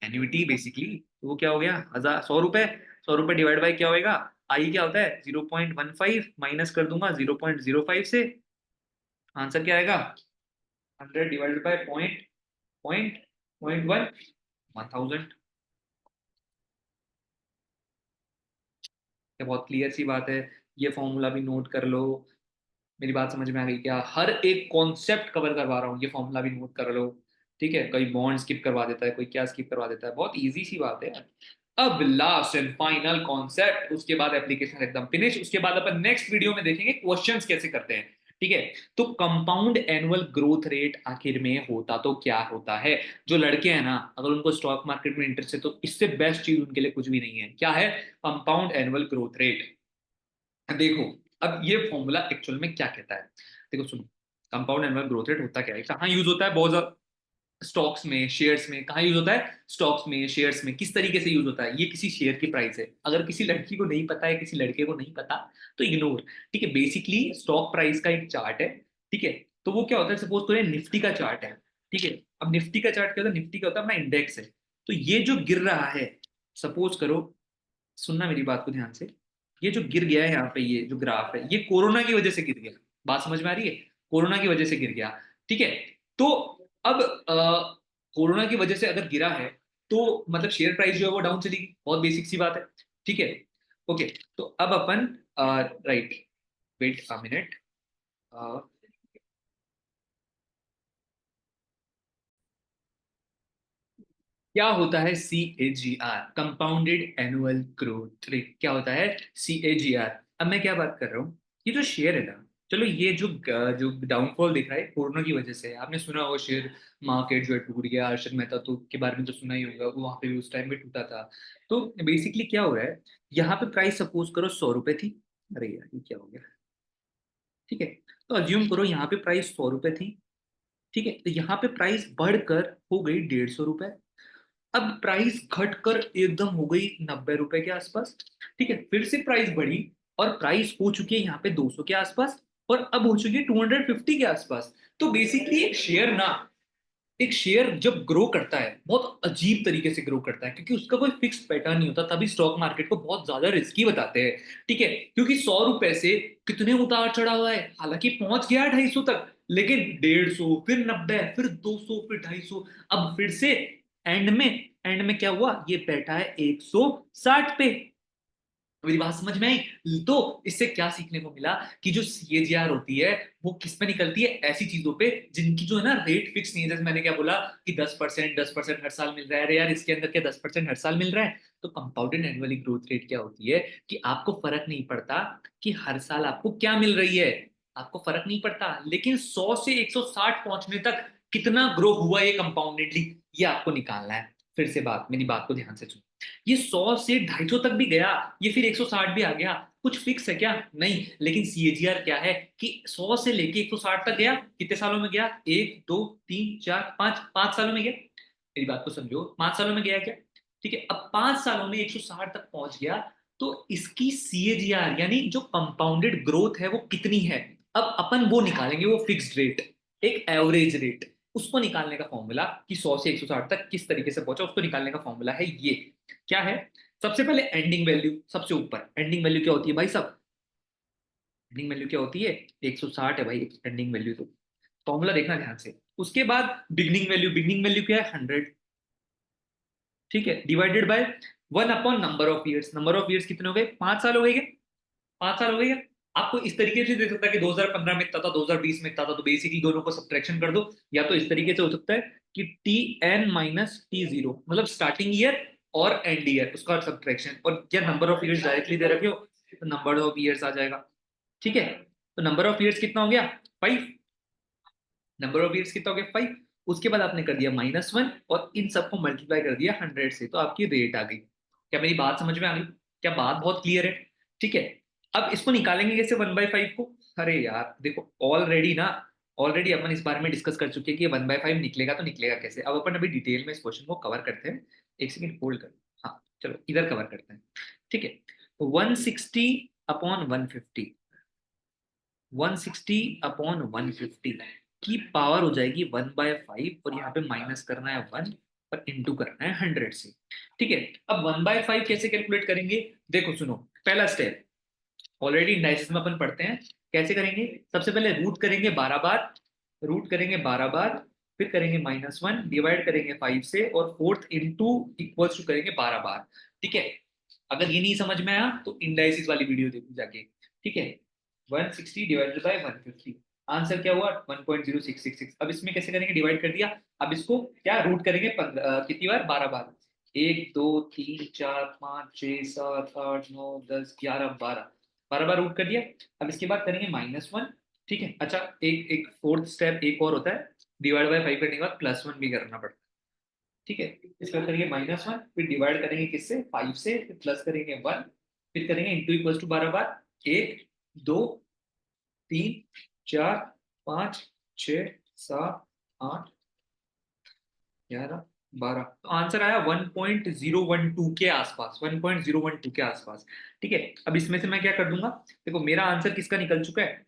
Speaker 1: एन्युटी बेसिकली। तो वो क्या हो गया, 1,000, 100 रुपए। 100 रुपए डिवाइड बाई क्या होएगा, आई क्या होता है 0.15, माइनस कर दूंगा 0.05 से, आंसर क्या आएगा 100 divided by point point point one, 1000। ये बहुत क्लियर सी बात है, ये फॉर्मूला भी नोट कर लो। मेरी बात समझ में आ गई क्या, हर एक कॉन्सेप्ट कवर करवा रहा हूँ, ये फॉर्मूला भी नोट कर लो। ठीक है, कोई बॉन्ड स्किप करवा देता है, कोई क्या स्किप करवा देता है, बहुत इजी सी बात है। अब लास्ट एंड फाइनल कॉन्सेप्ट, उसके बाद एप्लीकेशन एकदम फिनिश। उसके बाद अपन नेक्स्ट वीडियो में देखेंगे क्वेश्चंस कैसे करते हैं। ठीक है, तो कंपाउंड एनुअल ग्रोथ रेट आखिर में होता तो क्या होता है। जो लड़के हैं ना, अगर उनको स्टॉक मार्केट में इंटरेस्ट है तो इससे बेस्ट चीज उनके लिए कुछ भी नहीं है। क्या है, कंपाउंड एनुअल ग्रोथ रेट। देखो, अब ये फॉर्मूला एक्चुअल में क्या कहता है, देखो सुनो। कंपाउंड एनुअल ग्रोथ रेट होता क्या है, कहाँ यूज होता है, बहुत ज्यादा स्टॉक्स में, शेयर्स में। कहाँ यूज होता है, स्टॉक्स में, शेयर्स में। किस तरीके से यूज होता है, ये किसी शेयर की प्राइस है। अगर किसी लड़की को नहीं पता है, किसी लड़के को नहीं पता तो इग्नोर। ठीक है, बेसिकली स्टॉक प्राइस का एक चार्ट है। ठीक है, तो वो क्या होता है, सपोज करें निफ्टी का चार्ट है। ठीक है, अब निफ्टी का चार्ट क्या होता है, निफ्टी का होता है अपना इंडेक्स है। तो ये जो गिर रहा है, सपोज करो, सुनना मेरी बात को ध्यान से, ये जो गिर गया है यहाँ पे, ये जो ग्राफ है ये कोरोना की वजह से गिर गया। बात समझ में आ रही है, कोरोना की वजह से गिर गया। ठीक है, तो अब कोरोना की वजह से अगर गिरा है तो मतलब शेयर प्राइस जो है वो डाउन चली गई, बहुत बेसिक सी बात है। ठीक है, ओके। तो अब अपन, राइट, वेट अ मिनट, क्या होता है C A G R, compounded annual growth rate क्या होता है, सी ए जी आर। अब मैं क्या बात कर रहा हूँ, ये जो शेयर है ना, चलो ये जो डाउनफॉल दिख रहा है कोरोना की वजह से, आपने सुना होगा शेयर मार्केट जो है टूट गया, अर्शद मेहता तो के बारे में तो सुना ही होगा, वो वहां पे भी उस टाइम पे टूटा था। तो बेसिकली क्या हो रहा है, यहाँ पे प्राइस सपोज करो 100 रुपए थी। अरे यार ये क्या हो गया, ठीक है, तो अज्यूम करो यहाँ पे प्राइस 100 रुपए थी। ठीक है, तो यहाँ पे प्राइस बढ़कर हो गई 150 रुपए। अब प्राइस घटकर एकदम हो गई 90 रुपए के आसपास। ठीक है, फिर से प्राइस बढ़ी और प्राइस हो चुकी है यहाँ पे 200 के आसपास, और अब हो चुकी है 250 के आसपास। तो बेसिकली एक शेयर जब ग्रो करता है बहुत अजीब तरीके से ग्रो करता है, क्योंकि उसका कोई फिक्स पैटर्न नहीं होता, तभी स्टॉक मार्केट को बहुत ज्यादा रिस्की बताते हैं। ठीक है, क्योंकि 100 रुपए से कितने उतार चढ़ा हुआ है, हालांकि पहुंच गया 250 तक, लेकिन 150, फिर 90, फिर 200, फिर 250, अब फिर से एंड में क्या हुआ, ये बैठा है 160 पे। मेरी बात समझ में आई, तो इससे क्या सीखने को मिला कि जो सीएजीआर होती है वो किस पे निकलती है, ऐसी चीजों पे जिनकी जो है ना रेट फिक्स नहीं है। जैसे मैंने क्या बोला कि 10%, 10% हर साल मिल रहा है, अरे यार इसके अंदर क्या 10% हर साल मिल रहा है। तो कंपाउंडेड एनुअली ग्रोथ रेट क्या होती है कि आपको फर्क नहीं पड़ता कि हर साल आपको क्या मिल रही है, आपको फर्क नहीं पड़ता, लेकिन 100 से 160 पहुंचने तक कितना ग्रो हुआ ये कंपाउंडेडली, ये आपको निकालना है। फिर से बात, मेरी बात को ध्यान से सुनो, ये 100 से 250 तक भी गया, ये फिर 160 भी आ गया, कुछ फिक्स है क्या, नहीं। लेकिन सीएजीआर क्या है कि 100 से लेके 160 तक गया, कितने सालों में गया, 1 2 3 4 5, 5 सालों में गया। मेरी बात को समझो, 5 सालों में गया क्या। ठीक है, अब 5 सालों में 160 तक पहुंच गया, तो इसकी सीएजीआर यानी जो कंपाउंडेड ग्रोथ है वो कितनी है। अब अपन वो निकालेंगे, वो फिक्स्ड रेट, एक एवरेज रेट, उसको निकालने का फॉर्मूला कि 100 से 160 तक किस तरीके से पहुंचा, उसको निकालने का फॉर्मूला है ये। क्या है, सबसे पहले एंडिंग वैल्यू, सबसे ऊपर एंडिंग वैल्यू क्या होती है भाई साहब, एंडिंग वैल्यू क्या होती है, 160 है भाई एंडिंग वैल्यू। तो फॉर्मूला देखना ध्यान से। उसके बाद बिगनिंग वैल्यू, बिगनिंग वैल्यू क्या है 100। ठीक है, divided by 1 upon number of years, number of years कितने हो गए, 5 साल हो गए क्या, 5 साल हो गए क्या। आपको इस तरीके से दे सकता है कि 2015 में इतना था, 2020 में इतना था, तो बेसिकली दोनों को सब्ट्रैक्शन कर दो। या तो इस तरीके से हो सकता है कि TN माइनस T0, मतलब स्टार्टिंग ईयर और एंड ईयर उसका सब्ट्रैक्शन, और क्या नंबर ऑफ ईयर्स डायरेक्टली दे रखे हो तो नंबर ऑफ ईयर्स आ जाएगा। ठीक है, तो नंबर ऑफ ईयर्स कितना हो गया 5, नंबर ऑफ ईयर्स कितना हो गया 5। उसके बाद आपने कर दिया -1 और इन सबको मल्टीप्लाई कर दिया 100 से, तो आपकी रेट आ गई। क्या मेरी बात समझ में आ गई? क्या बात बहुत क्लियर है? ठीक है, अब इसको निकालेंगे कैसे 1/5 को? अरे यार देखो, ऑलरेडी अपन इस बारे में डिस्कस कर चुके हैं कि 1/5 निकलेगा तो निकलेगा कैसे। अब अपन अभी डिटेल में इस क्वेश्चन को कवर करते हैं। एक सेकेंड होल्ड कर। हाँ चलो इधर कवर करते हैं। ठीक है, 160/150, 160/150 की पावर हो जाएगी 1/5, और यहाँ पे माइनस करना है 1 और इंटू करना है 100 से। ठीक है, अब 1/5 कैसे कैलकुलेट करेंगे? देखो सुनो, पहला स्टेप ऑलरेडी इंडाइसिस में अपन पढ़ते हैं। कैसे करेंगे? सबसे पहले रूट करेंगे 12 बार, रूट करेंगे 12 बार, फिर करेंगे -1 डिवाइड करेंगे 5 से, और फोर्थ इंटू इक्वल्स टू करेंगे 12 बार। ठीक है, अगर ये नहीं समझ में आया तो इंडाइसिस वाली वीडियो देखो जाके। ठीक है, 160 डिवाइडेड बाय 150, आंसर क्या हुआ 1.0666। अब इसमें कैसे करेंगे? डिवाइड कर दिया, अब इसको क्या रूट करेंगे कितनी बार? 12 बार। 1 2 3 4 5 6 7 8 9 10 11 12, 12 बार रूट कर दिया। अब इसके बाद करेंगे -1। ठीक है, अच्छा एक एक फोर्थ स्टेप एक और होता है, डिवाइड बाय 5 करने के बाद +1 भी करना पड़ता है। ठीक है, इसका करेंगे -1, फिर डिवाइड करेंगे किससे? 5 से, फिर प्लस करेंगे 1, फिर करेंगे इंटू इक्वल्स टू 12 बार। 1 2 3 4 5 6 7 8 11 12, तो आंसर आया 1.012 के आसपास, 1.012 के आसपास। ठीक है, अब इसमें से मैं क्या कर दूंगा? देखो मेरा आंसर किसका निकल चुका है,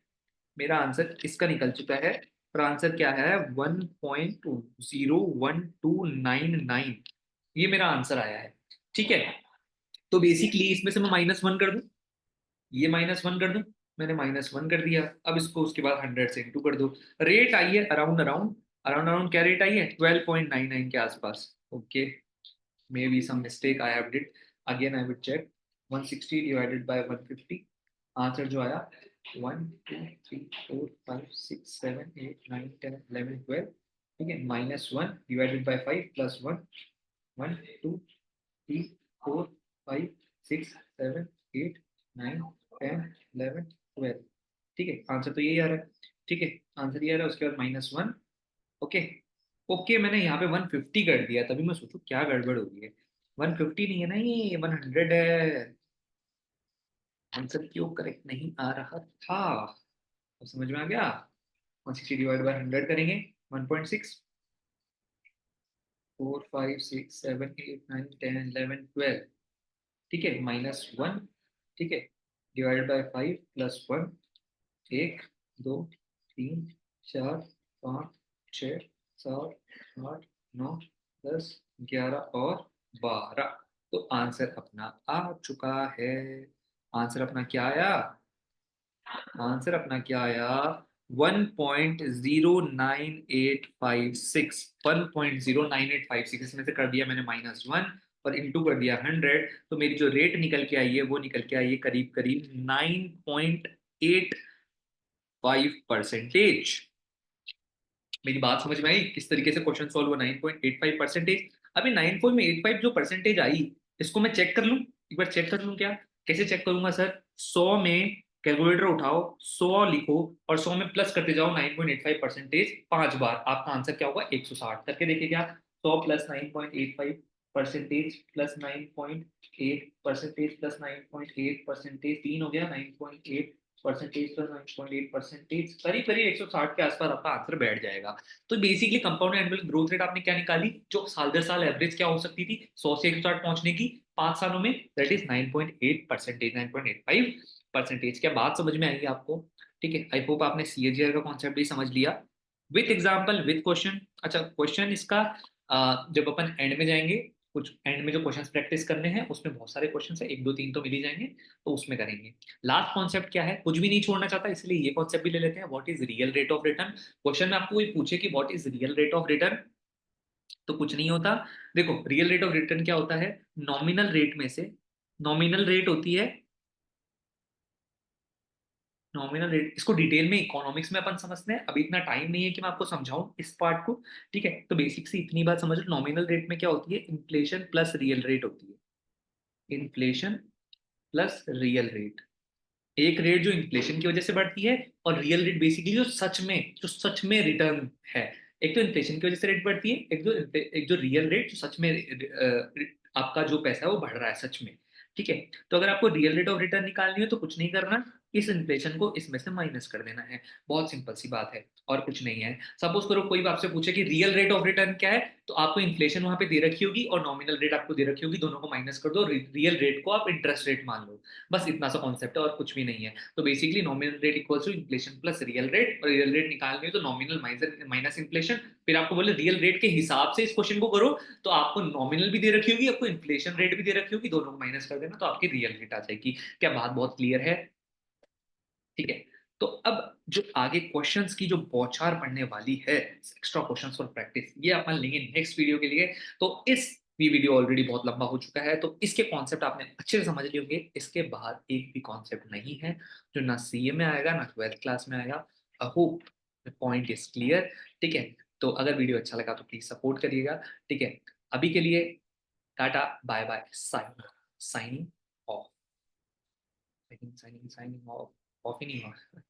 Speaker 1: मेरा आंसर इसका निकल चुका है, और आंसर क्या है 1.01299, ये मेरा आंसर आया है। ठीक है, तो बेसिकली इसमें से मैं -1 कर दूं, ये -1 कर दूं, मैंने -1 कर दिया। अब इसको उसके बाद 100 से इंटू कर दो। रेट आई है अराउंड अराउंड अराउंड अराउंड क्या रेट आई है? 12.99 के आसपास। Okay, may be some mistake I have did, again I will check. 160 divided by 150, answer जो आया 1 2 3 4 5 6 7 8 9 10 11 12। ठीक है, -1 डिवाइडेड बाय 5 +1, 1 2 3 4 5 6 7 8 9 10 11 12। ठीक है, आंसर तो यही आ रहा है। ठीक है, आंसर ये आ रहा है, उसके बाद -1। ओके, ओके मैंने यहाँ पे 150 कर दिया, तभी मैं सोचूं क्या गड़बड़ हो गई है। 150 नहीं है ना, ये 100 है। आंसर क्यों करेक्ट नहीं आ रहा था? अब समझ में आ गया। 160 डिवाइड बाय 100 करेंगे 1.6, 4 5 6 7 8 9 10 11 12। ठीक है, -1। ठीक है, डिवाइड बाय 5 +1, 1 2 3 4 5 6 7 8 9 10 11 और 12, तो आंसर अपना आ चुका है। आंसर अपना क्या आया? आंसर अपना क्या आया? 1.09856, 1.09856, इसमें से कर दिया मैंने -1 और इंटू कर दिया 100, तो मेरी जो रेट निकल के आई है वो निकल के आई है करीब करीब 9.85%। मेरी बात समझ में आई किस तरीके से क्वेश्चन सॉल्व हुआ? 9.85%। अभी 9.85 जो परसेंटेज आई, इसको मैं चेक कर लूं, एक बार चेक कर लूं क्या? कैसे चेक करूंगा सर? 100 में कैलकुलेटर उठाओ, 100 लिखो, और 100 में प्लस करते जाओ 9.85% 5 बार, आपका आंसर क्या होगा? 160 करके देखिए क्या। 100 प्लस 9.85% प्लस 9.8% प्लस 9.8%, 3 हो गया 9.8% प्लस 9.8%, करीब करीब 160 के आसपास आपका आंसर बैठ जाएगा। तो basically compound annual growth rate आपने क्या निकाली, जो साल दर साल एवरेज क्या हो सकती थी 100 से 160 पहुंचने की 5 सालों में, दैट इज 9.8%, 9.85%। क्या बात समझ में आएगी आपको? ठीक है, आई होप आपने सीएजीआर का कॉन्सेप्ट भी समझ लिया, विथ एग्जाम्पल विथ क्वेश्चन। अच्छा क्वेश्चन इसका जब अपन एंड में जाएंगे, कुछ एंड में जो क्वेश्चंस प्रैक्टिस करने हैं उसमें बहुत सारे क्वेश्चंस है, 1 2 3 तो मिल ही जाएंगे, तो उसमें करेंगे। लास्ट कॉन्सेप्ट क्या है, कुछ भी नहीं छोड़ना चाहता इसलिए ये कॉन्सेप्ट भी ले लेते हैं, what is real rate of return. Question में आपको ये पूछे कि what is real rate of return, तो कुछ नहीं होता। देखो रियल रेट ऑफ रिटर्न क्या होता है? नॉमिनल रेट में से, नॉमिनल रेट होती है नॉमिनल रेट, इसको डिटेल में इकोनॉमिक्स में अपन समझते हैं, अभी इतना टाइम नहीं है कि मैं आपको समझाऊं इस पार्ट को। ठीक है, तो बेसिक से इतनी बात समझ लो, नॉमिनल रेट में क्या होती है, इन्फ्लेशन प्लस रियल रेट होती है। इन्फ्लेशन प्लस रियल रेट, एक रेट जो इन्फ्लेशन की वजह से बढ़ती है, और रियल रेट बेसिकली जो सच में रिटर्न है। एक तो इन्फ्लेशन की वजह से रेट बढ़ती है, एक जो रियल रेट जो सच में आपका जो पैसा है वो बढ़ रहा है सच में। ठीक है, तो अगर आपको रियल रेट ऑफ रिटर्न निकालनी है तो कुछ नहीं करना, इस इन्फ्लेशन को इसमें से माइनस कर देना है। बहुत सिंपल सी बात है, और कुछ नहीं है। सपोज करो कोई आपसे पूछे कि रियल रेट ऑफ रिटर्न क्या है, तो आपको इन्फ्लेशन वहां पे दे रखी होगी और नॉमिनल रेट आपको दे रखी होगी, दोनों को माइनस कर दो, रियल रेट को आप इंटरेस्ट रेट मान लो। बस इतना सा कॉन्सेप्ट है और कुछ भी नहीं है। तो basically nominal rate equals to inflation plus real rate, और रियल रेट निकालनी है तो नॉमिनल माइनस इन्फ्लेशन। फिर आपको बोले रियल रेट के हिसाब से इस क्वेश्चन को करो, तो आपको नॉमिनल भी दे रखी होगी, आपको इन्फ्लेशन रेट भी दे रखी होगी, दोनों को माइनस कर देना तो आपकी रियल रेट आ जाएगी। क्या बात बहुत क्लियर है? ठीक है, तो अब जो आगे क्वेश्चंस की जो बौछार पड़ने वाली है, एक्स्ट्रा क्वेश्चंस फॉर प्रैक्टिस, ये अपन लेंगे नेक्स्ट वीडियो के लिए। तो इस भी वीडियो ऑलरेडी बहुत लंबा हो चुका है, तो इसके कॉन्सेप्ट आपने अच्छे से समझ लिए होंगे। इसके बाहर एक भी कॉन्सेप्ट नहीं है जो ना सीए में आएगा ना 12th क्लास में आएगा। I hope the point is clear. ठीक है, तो अगर वीडियो अच्छा लगा तो प्लीज सपोर्ट करिएगा। ठीक है, अभी के लिए tata bye bye, signing off. Signing off, off ही नहीं हुआ।